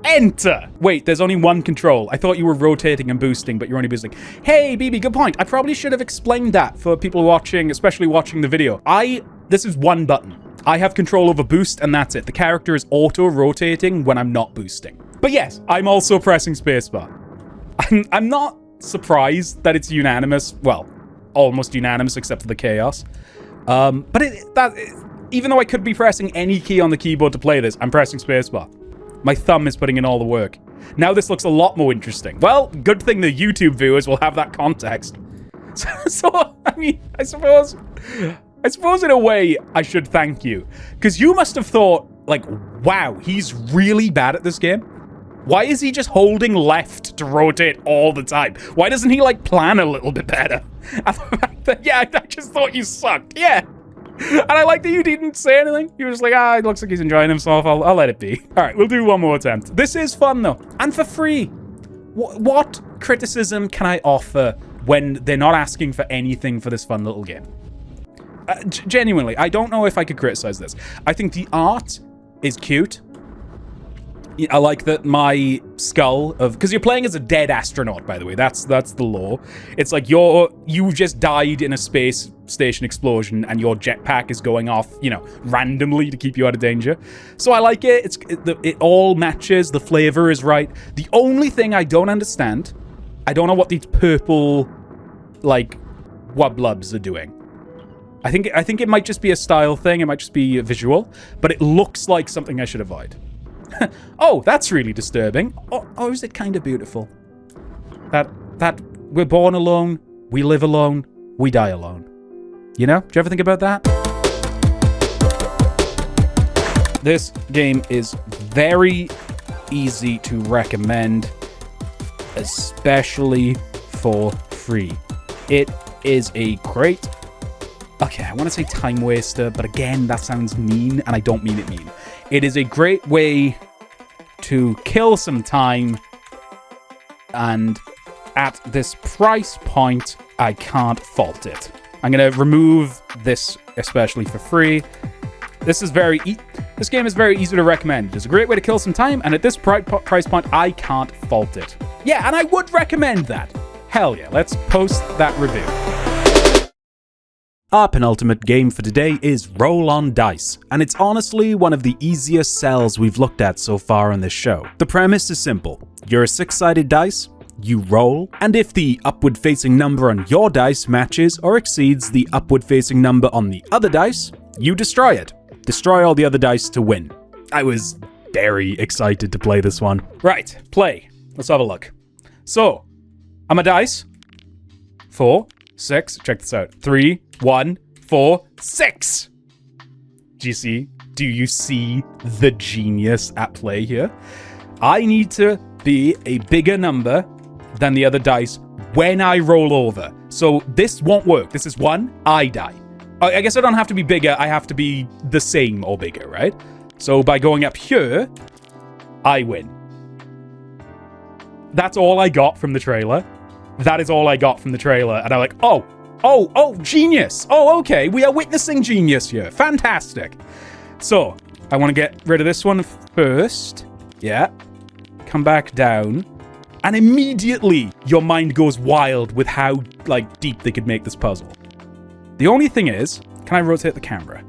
Enter! Wait, there's only one control. I thought you were rotating and boosting, but you're only boosting. Hey, BB, good point. I probably should have explained that for people watching, especially watching the video. This is one button. I have control over boost, and that's it. The character is auto-rotating when I'm not boosting. But yes, I'm also pressing spacebar. I'm not surprised that it's unanimous. Well, almost unanimous except for the chaos. But even though I could be pressing any key on the keyboard to play this, I'm pressing spacebar. My thumb is putting in all the work. Now this looks a lot more interesting. Well, good thing the YouTube viewers will have that context. So I mean, I suppose in a way I should thank you. Because you must have thought, like, wow, he's really bad at this game. Why is he just holding left to rotate all the time? Why doesn't he, like, plan a little bit better? Yeah, I just thought you sucked. Yeah. And I like that you didn't say anything. You were just like, it looks like he's enjoying himself. I'll let it be. All right, we'll do one more attempt. This is fun, though. And for free. What criticism can I offer when they're not asking for anything for this fun little game? Genuinely, I don't know if I could criticize this. I think the art is cute. I like that my skull of... Because you're playing as a dead astronaut, by the way. That's the lore. It's like you just died in a space station explosion and your jetpack is going off, randomly to keep you out of danger. So I like it. It all matches. The flavor is right. The only thing I don't understand, I don't know what these purple, like, wublubs are doing. I think it might just be a style thing. It might just be a visual. But it looks like something I should avoid. Oh, that's really disturbing. Or is it kind of beautiful? That we're born alone, we live alone, we die alone. You know? Do you ever think about that? This game is very easy to recommend, especially for free. It is a great... Okay, I want to say time waster, but again, that sounds mean, and I don't mean it mean. It is a great way to kill some time, and at this price point, I can't fault it. I'm going to remove this, especially for free. This game is very easy to recommend. It's a great way to kill some time, and at this price point, I can't fault it. Yeah, and I would recommend that. Hell yeah, let's post that review. Our penultimate game for today is Roll on Dice, and it's honestly one of the easiest sells we've looked at so far on this show. The premise is simple. You're a 6-sided dice, you roll, and if the upward-facing number on your dice matches or exceeds the upward-facing number on the other dice, you destroy it. Destroy all the other dice to win. I was very excited to play this one. Right, play. Let's have a look. So, I'm a dice. 4, 6, check this out. 3, 1, 4, 6. Do you see the genius at play here? I need to be a bigger number than the other dice when I roll over. So this won't work. This is 1, I die. I guess I don't have to be bigger. I have to be the same or bigger, right? So by going up here, I win. That's all I got from the trailer. That is all I got from the trailer. And I'm like, oh, genius. Oh, okay. We are witnessing genius here. Fantastic. So, I want to get rid of this one first. Yeah. Come back down. And immediately, your mind goes wild with how, deep they could make this puzzle. The only thing is, can I rotate the camera?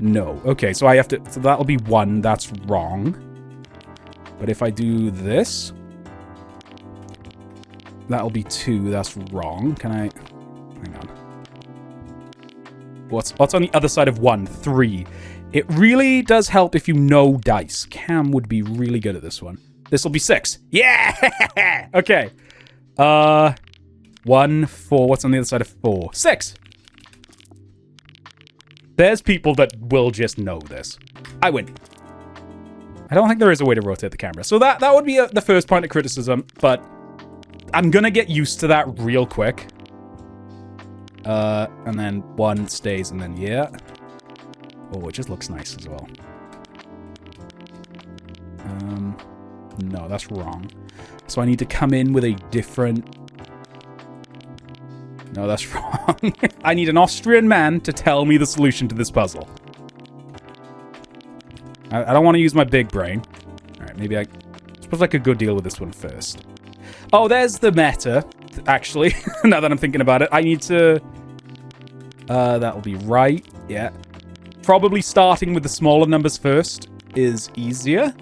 No. Okay, so I have to... So that'll be 1. That's wrong. But if I do this... That'll be 2. That's wrong. Can I... Hang on. What's on the other side of 1? 3. It really does help if you know dice. Cam would be really good at this one. This will be 6. Yeah! Okay. 1, 4. What's on the other side of 4? 6. There's people that will just know this. I win. I don't think there is a way to rotate the camera. So that would be the first point of criticism, but... I'm gonna get used to that real quick. And then 1 stays, and then yeah. Oh, it just looks nice as well. No, that's wrong. So I need to come in with a different... No, that's wrong. I need an Austrian man to tell me the solution to this puzzle. I don't want to use my big brain. Alright, maybe I suppose I could go deal with this one first. Oh, there's the meta, actually. Now that I'm thinking about it, I need to... that'll be right. Yeah. Probably starting with the smaller numbers first is easier.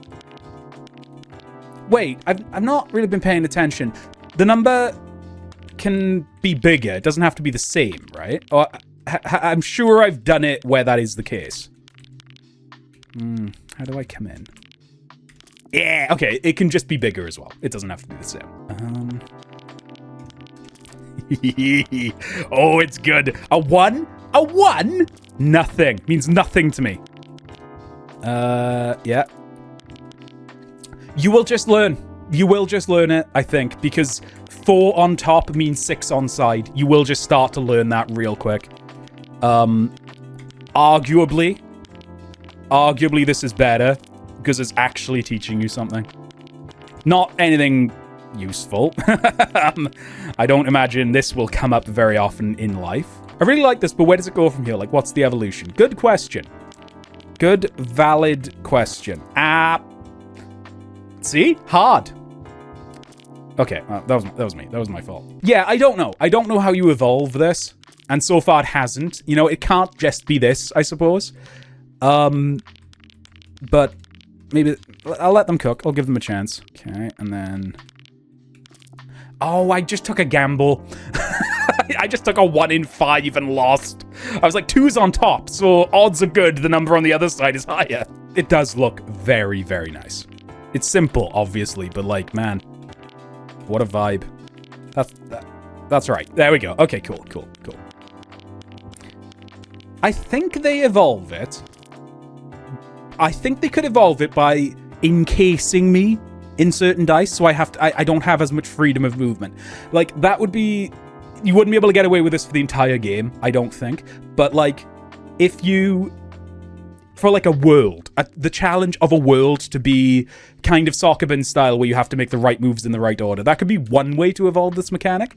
wait, I've not really been paying attention. The number can be bigger. It doesn't have to be the same, right? Or I'm sure I've done it where that is the case. How do I come in? Yeah, okay, it can just be bigger as well. It doesn't have to be the same. Oh, it's good. A 1? A 1? Nothing. Means nothing to me. Yeah. You will just learn. You will just learn it, I think, because 4 on top means 6 on side. You will just start to learn that real quick. Arguably, this is better because it's actually teaching you something. Not anything useful. I don't imagine this will come up very often in life. I really like this, but where does it go from here? Like, what's the evolution? Good question. Good, valid question. See? Hard. Okay, that was me. That was my fault. Yeah, I don't know. I don't know how you evolve this. And so far it hasn't. You know, it can't just be this, I suppose. But maybe I'll let them cook. I'll give them a chance. Okay, and then... Oh, I just took a gamble. I just took a 1 in 5 and lost. I was like, 2's on top, so odds are good. The number on the other side is higher. It does look very, very nice. It's simple, obviously, but like, man, what a vibe. That's right. There we go. Okay, cool. I think they evolve it. I think they could evolve it by encasing me in certain dice, so I don't have as much freedom of movement. Like, that would be... You wouldn't be able to get away with this for the entire game, I don't think. But, like, if you... For, like, a world, the challenge of a world to be kind of soccer bin style where you have to make the right moves in the right order, that could be one way to evolve this mechanic.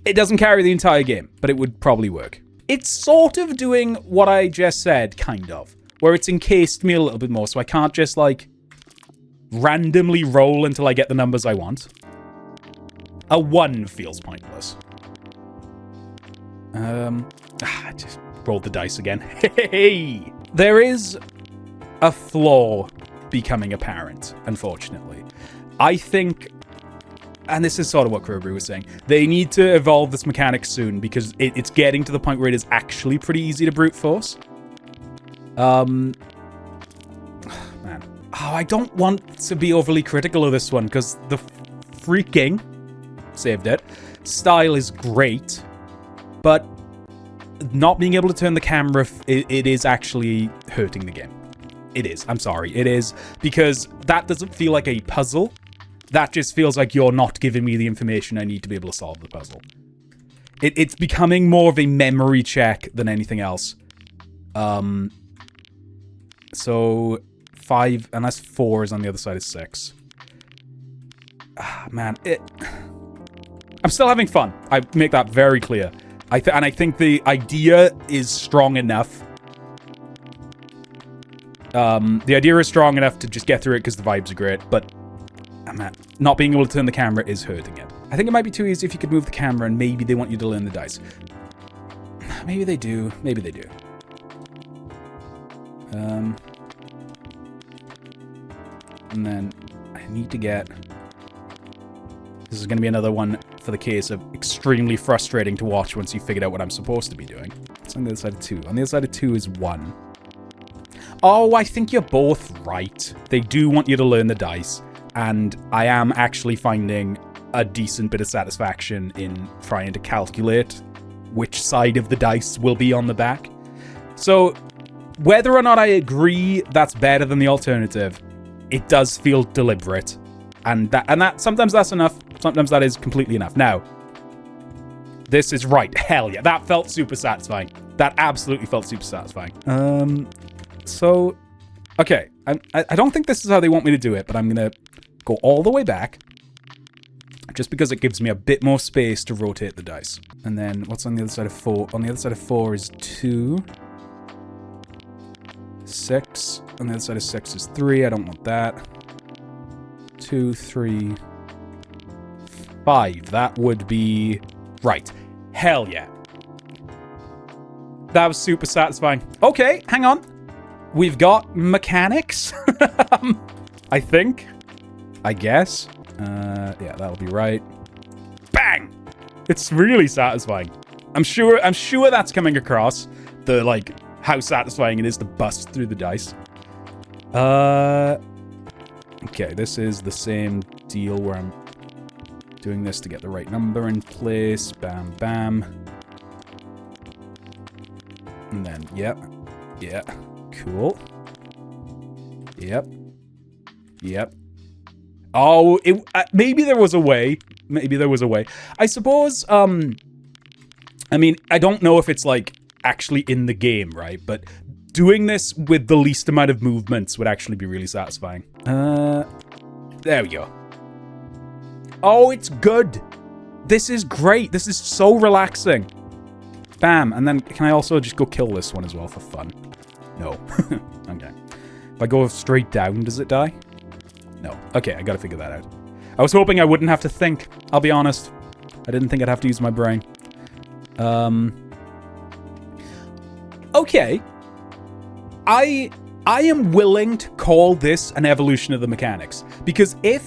It doesn't carry the entire game, but it would probably work. It's sort of doing what I just said, kind of, where it's encased me a little bit more, so I can't just, like, randomly roll until I get the numbers I want. A 1 feels pointless. I just rolled the dice again. Hey! There is a flaw becoming apparent, unfortunately. I think, and this is sort of what Careware was saying, they need to evolve this mechanic soon because it's getting to the point where it is actually pretty easy to brute force. Man. Oh, I don't want to be overly critical of this one because the freaking, saved it, style is great, but not being able to turn the camera, it is actually hurting the game. It is. I'm sorry. It is. Because that doesn't feel like a puzzle. That just feels like you're not giving me the information I need to be able to solve the puzzle. It's becoming more of a memory check than anything else. So 5, unless 4 is on the other side of 6. Man, I'm still having fun. I make that very clear. And I think the idea is strong enough. The idea is strong enough to just get through it because the vibes are great, but man, not being able to turn the camera is hurting it. I think it might be too easy if you could move the camera and maybe they want you to learn the dice. Maybe they do. Maybe they do. And then I need to get... This is going to be another one for the case of extremely frustrating to watch once you figured out what I'm supposed to be doing. It's on the other side of 2. On the other side of 2 is 1. Oh, I think you're both right. They do want you to learn the dice, and I am actually finding a decent bit of satisfaction in trying to calculate which side of the dice will be on the back. So, whether or not I agree that's better than the alternative, it does feel deliberate. And that sometimes that's enough, sometimes that is completely enough. Now, this is right. Hell yeah, that felt super satisfying. That absolutely felt super satisfying. So, okay, I don't think this is how they want me to do it, but I'm gonna go all the way back, just because it gives me a bit more space to rotate the dice. And then, what's on the other side of 4? On the other side of 4 is 2. 6. On the other side of 6 is 3. I don't want that. 2, 3, 5. That would be... Right. Hell yeah. That was super satisfying. Okay, hang on. We've got mechanics, I think. I guess. Yeah, that'll be right. Bang! It's really satisfying. I'm sure that's coming across. The, like, how satisfying it is to bust through the dice. Okay, this is the same deal where I'm doing this to get the right number in place. Bam, bam. And then, yep. Yeah. Cool. Yep. Yep. Oh, maybe there was a way. Maybe there was a way. I suppose, I mean, I don't know if it's, like, actually in the game, right? But doing this with the least amount of movements would actually be really satisfying. There we go. Oh, it's good. This is great. This is so relaxing. Bam. And then can I also just go kill this one as well for fun? No. Okay. If I go straight down, does it die? No. Okay, I gotta figure that out. I was hoping I wouldn't have to think. I'll be honest. I didn't think I'd have to use my brain. Okay. I am willing to call this an evolution of the mechanics. Because if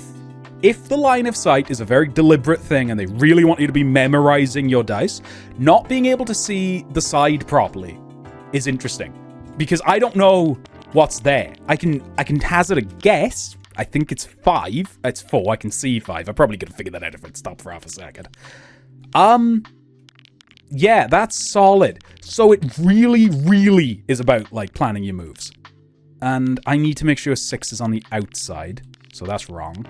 the line of sight is a very deliberate thing and they really want you to be memorizing your dice, not being able to see the side properly is interesting. Because I don't know what's there. I can hazard a guess. I think it's 5. It's 4. I can see 5. I probably could have figured that out if I'd stopped for half a second. Yeah, that's solid. So it really, really is about, like, planning your moves. And I need to make sure 6 is on the outside. So that's wrong.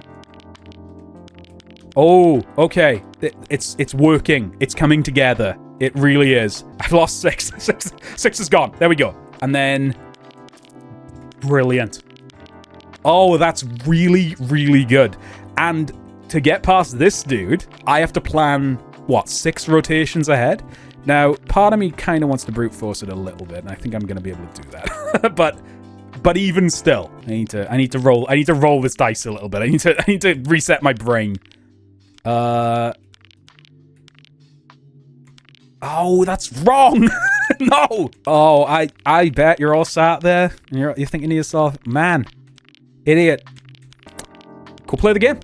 Oh, okay. It's working. It's coming together. It really is. I've lost 6. 6 is gone. There we go. And then... Brilliant. Oh, that's really, really good. And to get past this dude, I have to plan, what, 6 rotations ahead? Now, part of me kind of wants to brute force it a little bit, and I think I'm going to be able to do that. But even still, I need to roll this dice a little bit. I need to reset my brain. Oh, that's wrong. No. Oh, I bet you're all sat there and you're thinking to yourself, man, idiot. Go play the game.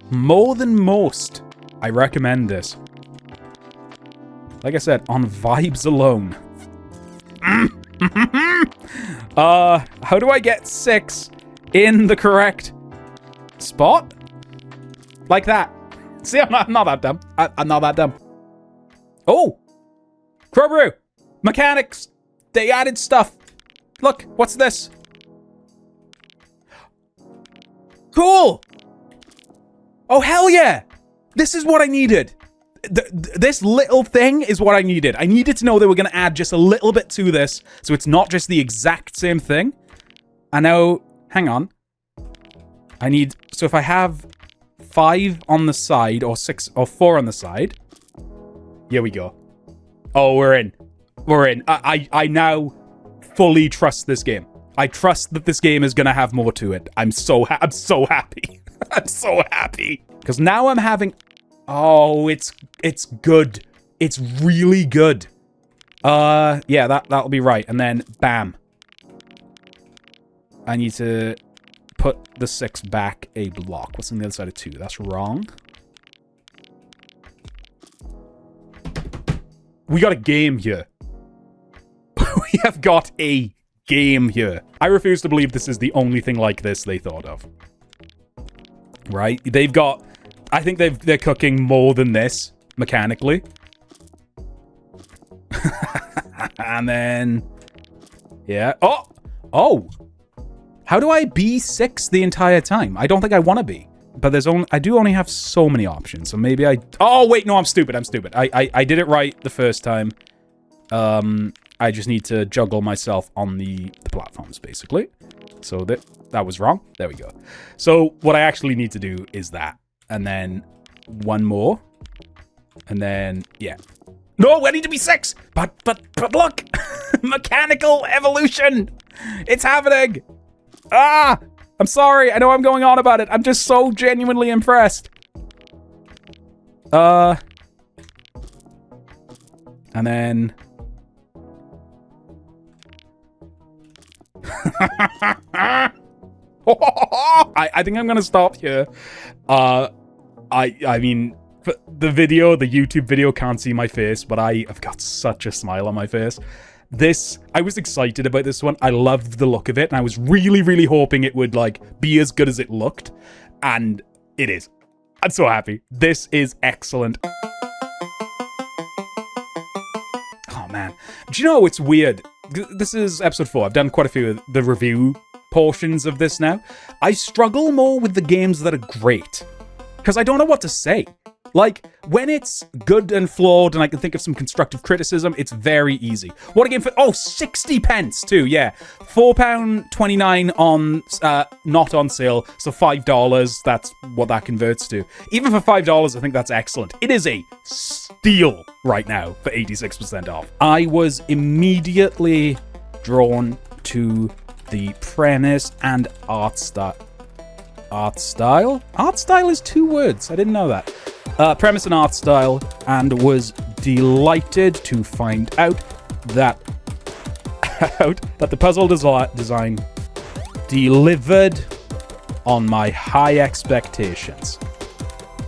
More than most, I recommend this. Like I said, on vibes alone. How do I get 6 in the correct spot? Like that. See, I'm not that dumb. I'm not that dumb. Oh! Crowbrew! Mechanics! They added stuff. Look, what's this? Cool! Oh, hell yeah! This is what I needed. This little thing is what I needed. I needed to know they were going to add just a little bit to this, so it's not just the exact same thing. And now, hang on. So if I have 5 on the side, or 6, or 4 on the side. Here we go. Oh, we're in. We're in. I now fully trust this game. I trust that this game is going to have more to it. I'm so happy. I'm so happy. Because now I'm having... Oh, it's good. It's really good. Yeah, that'll be right. And then, bam. I need to put the 6 back a block. What's on the other side of 2? That's wrong. We got a game here. We have got a game here. I refuse to believe this is the only thing like this they thought of. Right? They've got... I think they're cooking more than this, mechanically. And then... Yeah. Oh! Oh! How do I be 6 the entire time? I don't think I want to be. But I do only have so many options, so maybe I... Oh, wait, no, I'm stupid. I did it right the first time. I just need to juggle myself on the platforms, basically. So that was wrong. There we go. So what I actually need to do is that. And then 1 more. And then, yeah. No, I need to be 6! But look! Mechanical evolution! It's happening! Ah! I'm sorry, I know I'm going on about it. I'm just so genuinely impressed. And then... I think I'm gonna stop here. I mean, the YouTube video can't see my face, but I have got such a smile on my face. I was excited about this one. I loved the look of it, and I was really, really hoping it would, like, be as good as it looked. And it is. I'm so happy. This is excellent. Oh, man. Do you know, it's weird. This is episode 4. I've done quite a few of the review portions of this now. I struggle more with the games that are great, because I don't know what to say. Like, when it's good and flawed and I can think of some constructive criticism, it's very easy. What a game for... Oh, 60 pence too, yeah. £4.29 on... not on sale, so $5, that's what that converts to. Even for $5, I think that's excellent. It is a steal right now for 86% off. I was immediately drawn to the premise and art style. Art style? Art style is 2 words. I didn't know that. Premise and art style, and was delighted to find out that the puzzle design delivered on my high expectations.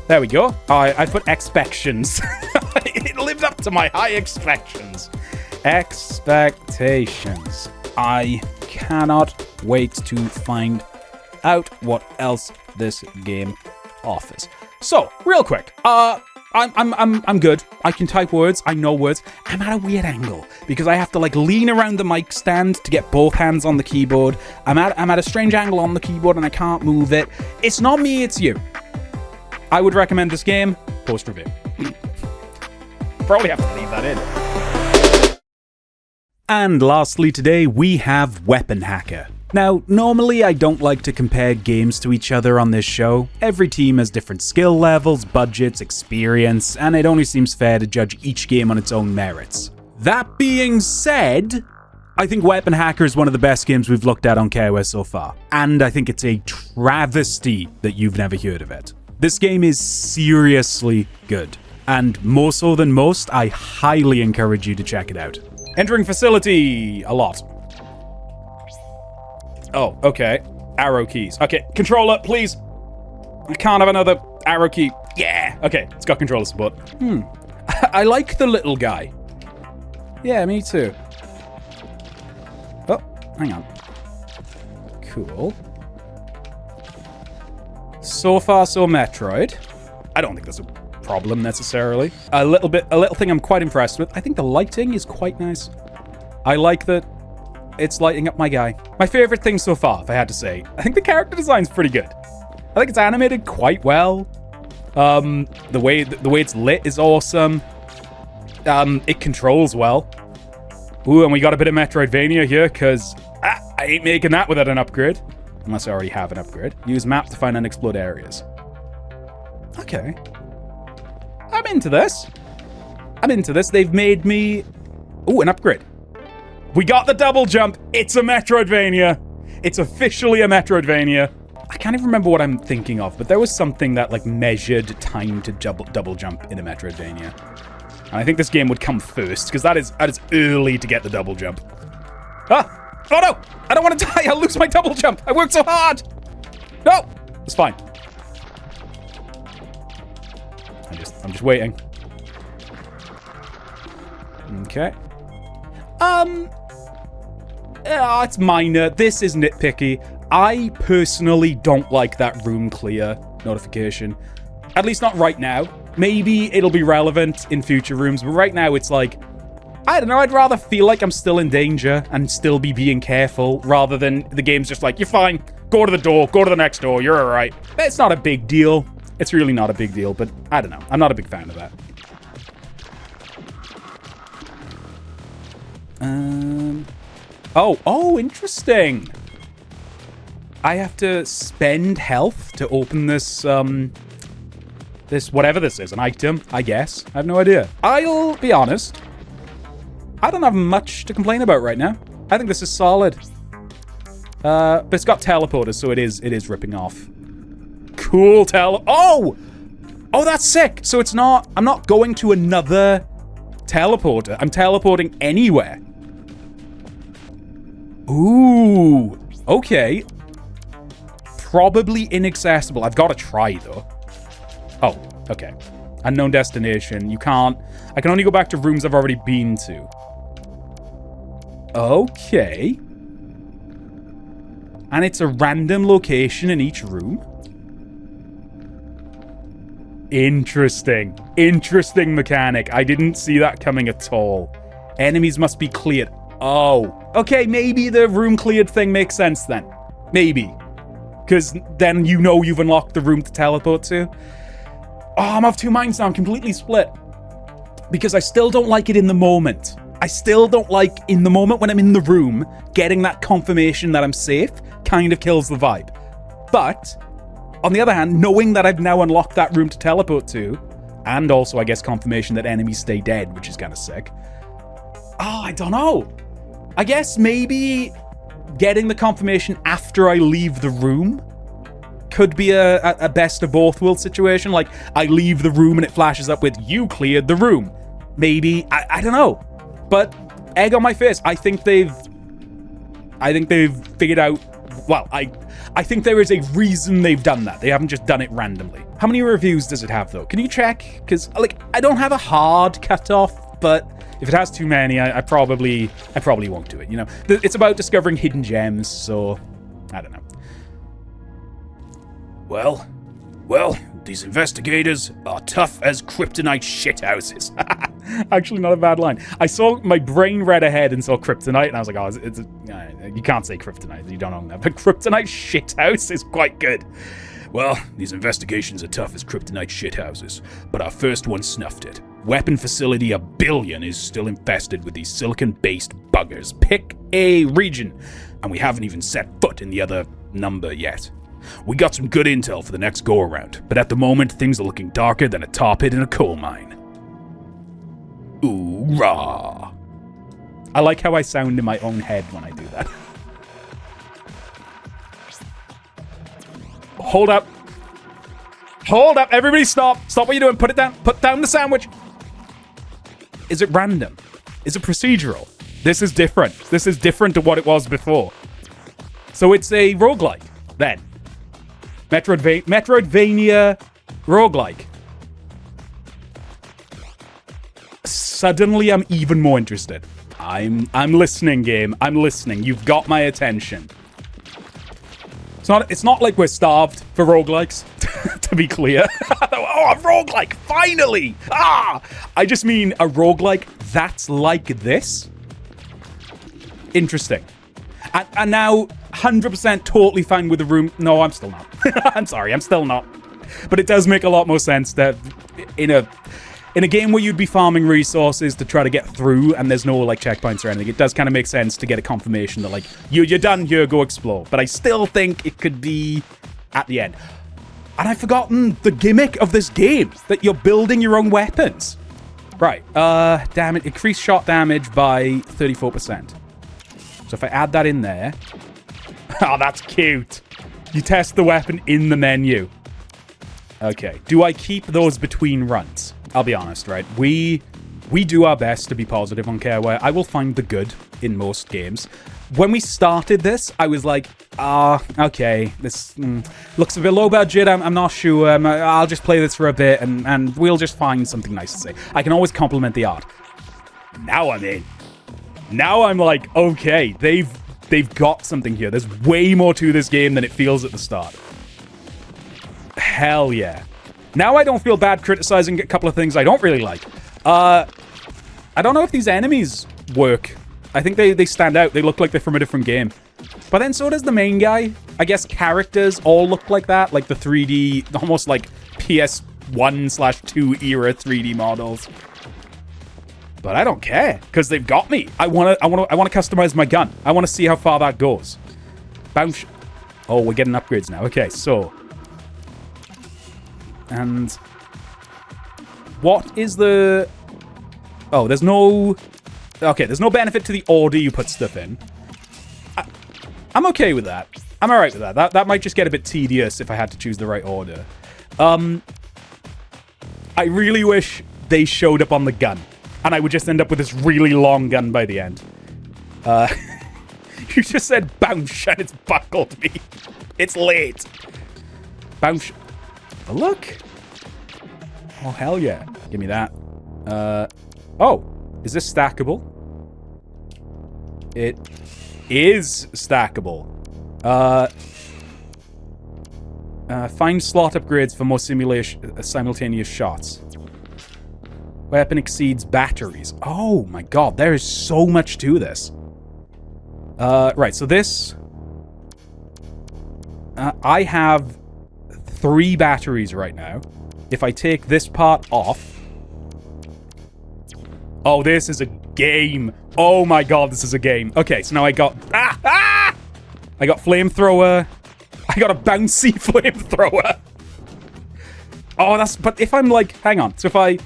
There we go. I put expectations. It lived up to my high expectations. Expectations. I cannot wait to find out what else this game offers. So, real quick, I'm good. I can type words. I know words. I'm at a weird angle because I have to like lean around the mic stand to get both hands on the keyboard. I'm at a strange angle on the keyboard and I can't move it. It's not me, it's you. I would recommend this game. Post review. Probably have to leave that in. And lastly today, we have Weapon Hacker. Now, normally I don't like to compare games to each other on this show. Every team has different skill levels, budgets, experience, and it only seems fair to judge each game on its own merits. That being said, I think Weapon Hacker is one of the best games we've looked at on Careware so far, and I think it's a travesty that you've never heard of it. This game is seriously good, and more so than most, I highly encourage you to check it out. Entering facility, a lot. Oh, okay. Arrow keys. Okay, controller, please. I can't have another arrow key. Yeah. Okay, it's got controller support. I like the little guy. Yeah, me too. Oh, hang on. Cool. So far, so Metroid. I don't think that's a problem necessarily. A little thing I'm quite impressed with. I think the lighting is quite nice. I like that it's lighting up my guy. My favorite thing so far, if I had to say, I think the character design's pretty good. I think it's animated quite well. The way it's lit is awesome. It controls well. Ooh, and we got a bit of Metroidvania here, because I ain't making that without an upgrade. Unless I already have an upgrade. Use map to find unexplored areas. Okay. I'm into this. They've made me... Ooh, an upgrade. We got the double jump. It's a Metroidvania. It's officially a Metroidvania. I can't even remember what I'm thinking of, but there was something that like measured time to double jump in a Metroidvania. And I think this game would come first, because that is early to get the double jump. Ah! Oh no! I don't want to die! I'll lose my double jump! I worked so hard! No! It's fine. I'm just waiting. Okay. It's minor. This is nitpicky. I personally don't like that room clear notification. At least not right now. Maybe it'll be relevant in future rooms, but right now it's like, I don't know, I'd rather feel like I'm still in danger and still be being careful rather than the game's just like, you're fine, go to the door, go to the next door, you're alright. It's not a big deal. It's really not a big deal, but I don't know. I'm not a big fan of that. Oh, interesting. I have to spend health to open this, this whatever this is, an item, I guess. I have no idea. I'll be honest. I don't have much to complain about right now. I think this is solid. But it's got teleporters, so it is ripping off. Cool Oh, that's sick. So it's not, I'm not going to another teleporter. I'm teleporting anywhere. Ooh, okay. probably inaccessible. I've got to try, though. Oh, okay. Unknown destination. You can't... I can only go back to rooms I've already been to. Okay. And it's a random location in each room? Interesting. Interesting mechanic. I didn't see that coming at all. Enemies must be cleared. Oh. Okay, maybe the room cleared thing makes sense then. Maybe. Because then you know you've unlocked the room to teleport to. Oh, I'm of two minds now. I'm completely split. Because I still don't like it in the moment. I still don't like, in the moment when I'm in the room, getting that confirmation that I'm safe kind of kills the vibe. But, on the other hand, knowing that I've now unlocked that room to teleport to, and also, I guess, confirmation that enemies stay dead, which is kind of sick. Oh, I don't know. I guess maybe getting the confirmation after I leave the room could be a best of both worlds situation. Like, I leave the room and it flashes up with, you cleared the room. Maybe, I don't know. But, egg on my face, I think they've figured out, well, I think there is a reason they've done that. They haven't just done it randomly. How many reviews does it have, though? Can you check? Because, like, I don't have a hard cutoff, but if it has too many, I probably won't do it, you know? It's about discovering hidden gems, so I don't know. Well, these investigators are tough as kryptonite shithouses. Actually, not a bad line. I saw, my brain read ahead and saw kryptonite, and I was like, oh, you can't say kryptonite, you don't own that. But kryptonite shithouse is quite good. Well, these investigations are tough as kryptonite shithouses, but our first one snuffed it. Weapon facility 1 billion is still infested with these silicon-based buggers. Pick a region, and we haven't even set foot in the other number yet. We got some good intel for the next go-around, but at the moment, things are looking darker than a tar pit in a coal mine. Ooh-rah. I like how I sound in my own head when I do that. Hold up. Hold up. Everybody stop. Stop what you're doing. Put it down. Put down the sandwich. Is it random? Is it procedural? This is different. This is different to what it was before. So it's a roguelike, then. Metroidvania roguelike. Suddenly, I'm even more interested. I'm listening, game. I'm listening. You've got my attention. It's not like we're starved for roguelikes, to be clear. Oh, a roguelike, finally! I just mean a roguelike that's like this. Interesting. And now, 100% totally fine with the room. No, I'm still not. I'm sorry, I'm still not. But it does make a lot more sense that in a game where you'd be farming resources to try to get through and there's no, like, checkpoints or anything, it does kind of make sense to get a confirmation that, like, you're done here, go explore. But I still think it could be at the end. And I've forgotten the gimmick of this game, that you're building your own weapons. Right, damage, increase shot damage by 34%. So if I add that in there... Oh, that's cute. You test the weapon in the menu. Okay. Do I keep those between runs? I'll be honest, right? We do our best to be positive on Careware. I will find the good in most games. When we started this, I was like, okay, this looks a bit low budget. I'm not sure. I'll just play this for a bit and we'll just find something nice to say. I can always compliment the art. Now I'm in. Now I'm like, okay, they've got something here. There's way more to this game than it feels at the start. Hell yeah. Now I don't feel bad criticizing a couple of things I don't really like. I don't know if these enemies work. I think they stand out. They look like they're from a different game. But then so does the main guy. I guess characters all look like that. Like the 3D, almost like PS1/2 era 3D models. But I don't care, because they've got me. I want to customize my gun. I want to see how far that goes. Bounce. Oh, we're getting upgrades now. Okay, so. And what is the... Oh, there's no... Okay, there's no benefit to the order you put stuff in. I'm okay with that. I'm alright with that. That might just get a bit tedious if I had to choose the right order. I really wish they showed up on the gun. And I would just end up with this really long gun by the end. You just said bounce and it's buckled me. It's late. Bounce. Oh, look. Oh, hell yeah. Give me that. Oh. Is this stackable? It is stackable. Find slot upgrades for more simultaneous shots. Weapon exceeds batteries. Oh my god, there is so much to this. Right, so this... I have 3 batteries right now. If I take this part off... Oh, this is a game. Oh my god, this is a game. Okay, so now I got... I got flamethrower. I got a bouncy flamethrower. Oh, that's... But if I'm like... Hang on. So if I...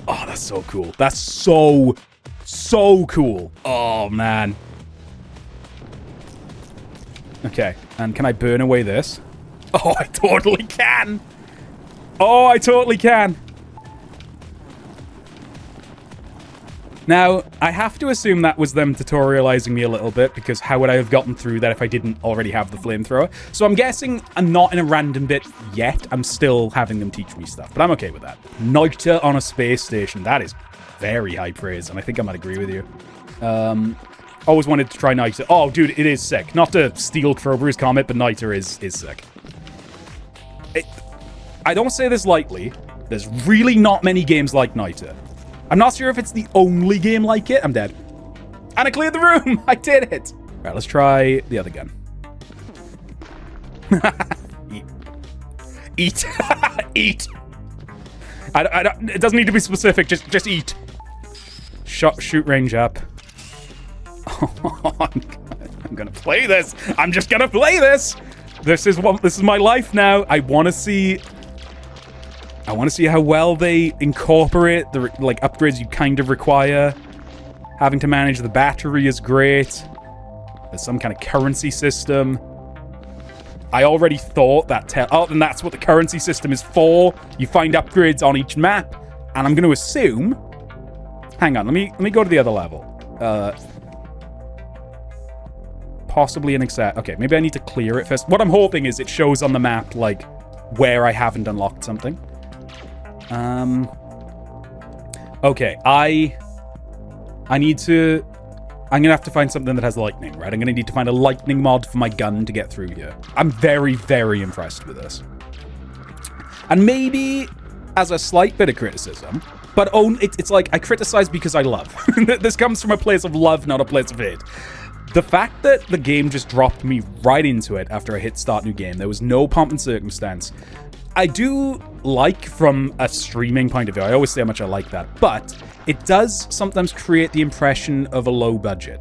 Oh, that's so cool. That's so cool. Oh, man. Okay, and can I burn away this? Oh, I totally can. Oh, I totally can. Now, I have to assume that was them tutorializing me a little bit, because how would I have gotten through that if I didn't already have the flamethrower? So I'm guessing I'm not in a random bit yet. I'm still having them teach me stuff, but I'm okay with that. Niter on a space station. That is very high praise, and I think I might agree with you. Always wanted to try Niter. Oh, dude, it is sick. Not to steal Krober's comment, but Niter is sick. I don't say this lightly. There's really not many games like Niter. I'm not sure if it's the only game like it. I'm dead. And I cleared the room. I did it. All right, let's try the other gun. Eat. Eat. Eat. I don't, it doesn't need to be specific. Just eat. Shoot range up. Oh, I'm gonna play this. I'm just gonna play this. This is my life now. I want to see how well they incorporate the upgrades you kind of require. Having to manage the battery is great. There's some kind of currency system. I already thought that then that's what the currency system is for. You find upgrades on each map, and I'm going to assume. Hang on, let me go to the other level. Possibly an exact. Okay, maybe I need to clear it first. What I'm hoping is it shows on the map like where I haven't unlocked something. Okay, I'm gonna have to find something that has lightning, right? I'm gonna need to find a lightning mod for my gun to get through here. I'm very, very impressed with this. And maybe as a slight bit of criticism, but it's like I criticize because I love. This comes from a place of love, not a place of hate. The fact that the game just dropped me right into it after I hit start new game, there was no pomp and circumstance. I do like from a streaming point of view, I always say how much I like that, but it does sometimes create the impression of a low budget.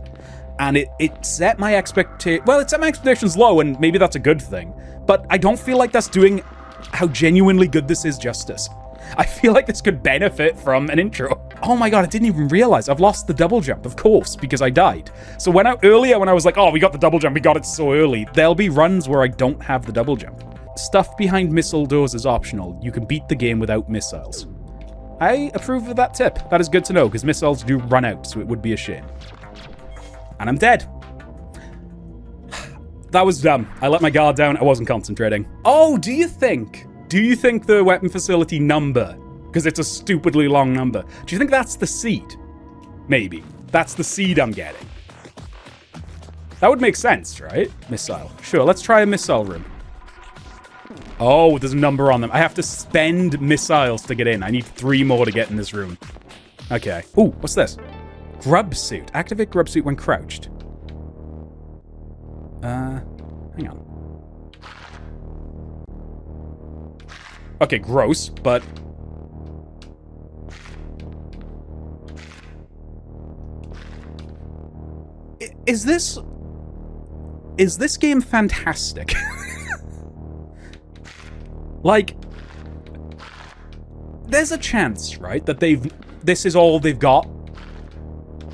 And it set my expectations low, and maybe that's a good thing, but I don't feel like that's doing how genuinely good this is justice. I feel like this could benefit from an intro. Oh my god, I didn't even realize I've lost the double jump, of course, because I died. So earlier when I was like, oh, we got the double jump, we got it so early, there'll be runs where I don't have the double jump. Stuff behind missile doors is optional. You can beat the game without missiles. I approve of that tip. That is good to know, because missiles do run out, so it would be a shame. And I'm dead. That was dumb. I let my guard down. I wasn't concentrating. Oh, do you think the weapon facility number, because it's a stupidly long number, do you think that's the seed? Maybe. That's the seed I'm getting. That would make sense, right? Missile. Sure, let's try a missile room. Oh, there's a number on them. I have to spend missiles to get in. I need 3 more to get in this room. Okay. Ooh, what's this? Grub suit. Activate grub suit when crouched. Hang on. Okay, gross, but... Is this game fantastic? Like, there's a chance, right, that this is all they've got.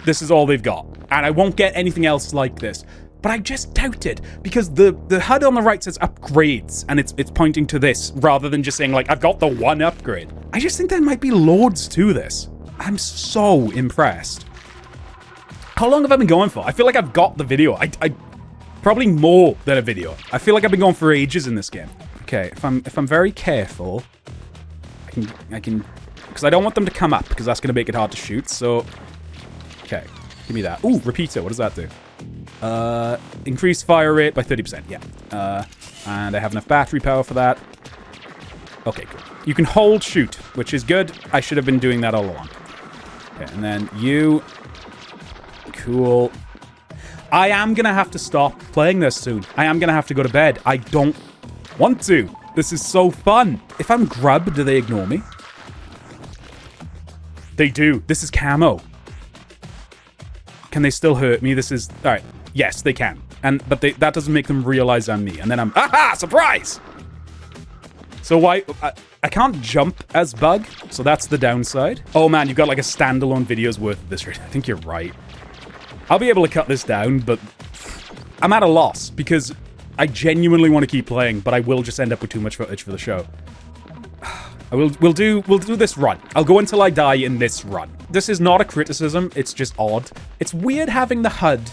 This is all they've got. And I won't get anything else like this. But I just doubt it, because the HUD on the right says upgrades, and it's pointing to this, rather than just saying, like, I've got the one upgrade. I just think there might be loads to this. I'm so impressed. How long have I been going for? I feel like I've got the video. Probably more than a video. I feel like I've been going for ages in this game. Okay, if I'm very careful, I can, because I don't want them to come up, because that's going to make it hard to shoot, so, okay, give me that. Ooh, repeater, what does that do? Increase fire rate by 30%, yeah. And I have enough battery power for that. Okay, good. You can hold shoot, which is good. I should have been doing that all along. Okay, and then you. Cool. I am going to have to stop playing this soon. I am going to have to go to bed. I don't want to. This is so fun. If I'm grubbed, do they ignore me? They do. This is camo. Can they still hurt me? This is... All right. Yes, they can. But that doesn't make them realize I'm me. And then I'm... Aha! Surprise! So why... I can't jump as Bug, so that's the downside. Oh man, you've got like a standalone video's worth of this. I think you're right. I'll be able to cut this down, but I'm at a loss because I genuinely want to keep playing, but I will just end up with too much footage for the show. We'll do this run. I'll go until I die in this run. This is not a criticism, it's just odd. It's weird having the HUD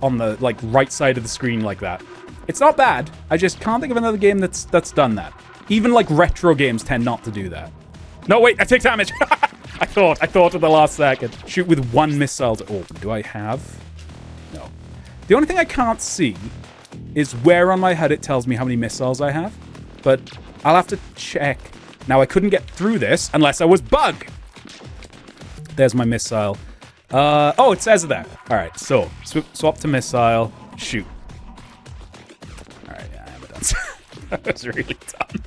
on the like right side of the screen like that. It's not bad. I just can't think of another game that's done that. Even like retro games tend not to do that. No, wait, I take damage. I thought at the last second. Shoot with one missile to... Oh, do I have? No. The only thing I can't see is where on my HUD it tells me how many missiles I have. But I'll have to check. Now, I couldn't get through this unless I was Bug. There's my missile. Oh, it says that. All right, so swap to missile. Shoot. All right, yeah, I'm done. That was really dumb.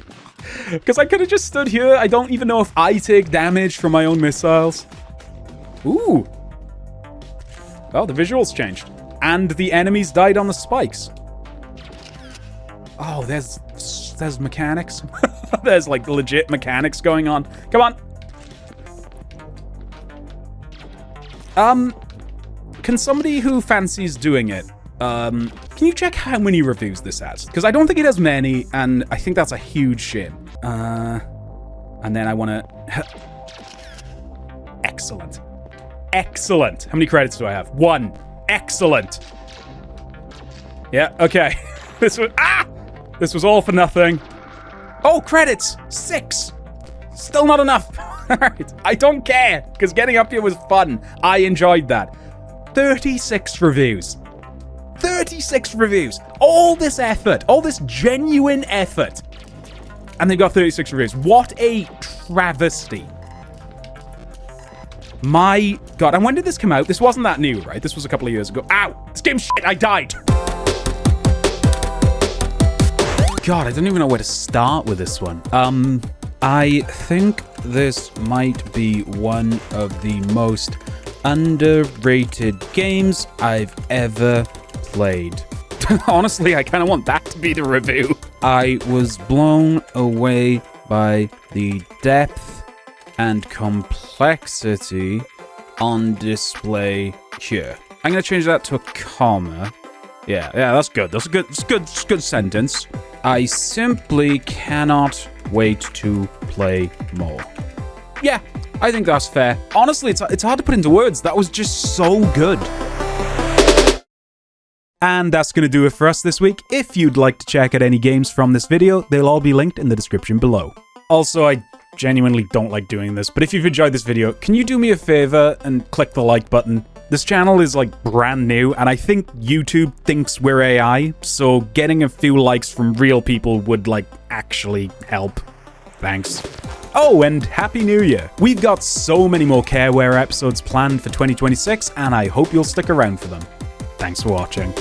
Because I could have just stood here. I don't even know if I take damage from my own missiles. Ooh. Oh, the visuals changed. And the enemies died on the spikes. Oh, there's mechanics. There's like legit mechanics going on. Come on. Can somebody who fancies doing it, can you check how many reviews this has? Because I don't think it has many, and I think that's a huge shame. And then I want to... Excellent. Excellent. How many credits do I have? 1. Excellent. Yeah, okay. This was all for nothing. Oh, credits! 6! Still not enough. Alright, I don't care, because getting up here was fun. I enjoyed that. 36 reviews. 36 reviews. All this effort. All this genuine effort. And they got 36 reviews. What a travesty. My God. And when did this come out? This wasn't that new, right? This was a couple of years ago. Ow! This game's shit. I died. God, I don't even know where to start with this one. I think this might be one of the most underrated games I've ever played. Honestly, I kind of want that to be the review. I was blown away by the depth and complexity on display here. I'm going to change that to a comma. Yeah, that's good. That's a good sentence. I simply cannot wait to play more. Yeah, I think that's fair. Honestly, it's hard to put into words. That was just so good. And that's going to do it for us this week. If you'd like to check out any games from this video, they'll all be linked in the description below. Also, I genuinely don't like doing this, but if you've enjoyed this video, can you do me a favor and click the like button? This channel is like brand new, and I think YouTube thinks we're AI, so getting a few likes from real people would like actually help. Thanks. Oh, and Happy New Year! We've got so many more Careware episodes planned for 2026, and I hope you'll stick around for them. Thanks for watching.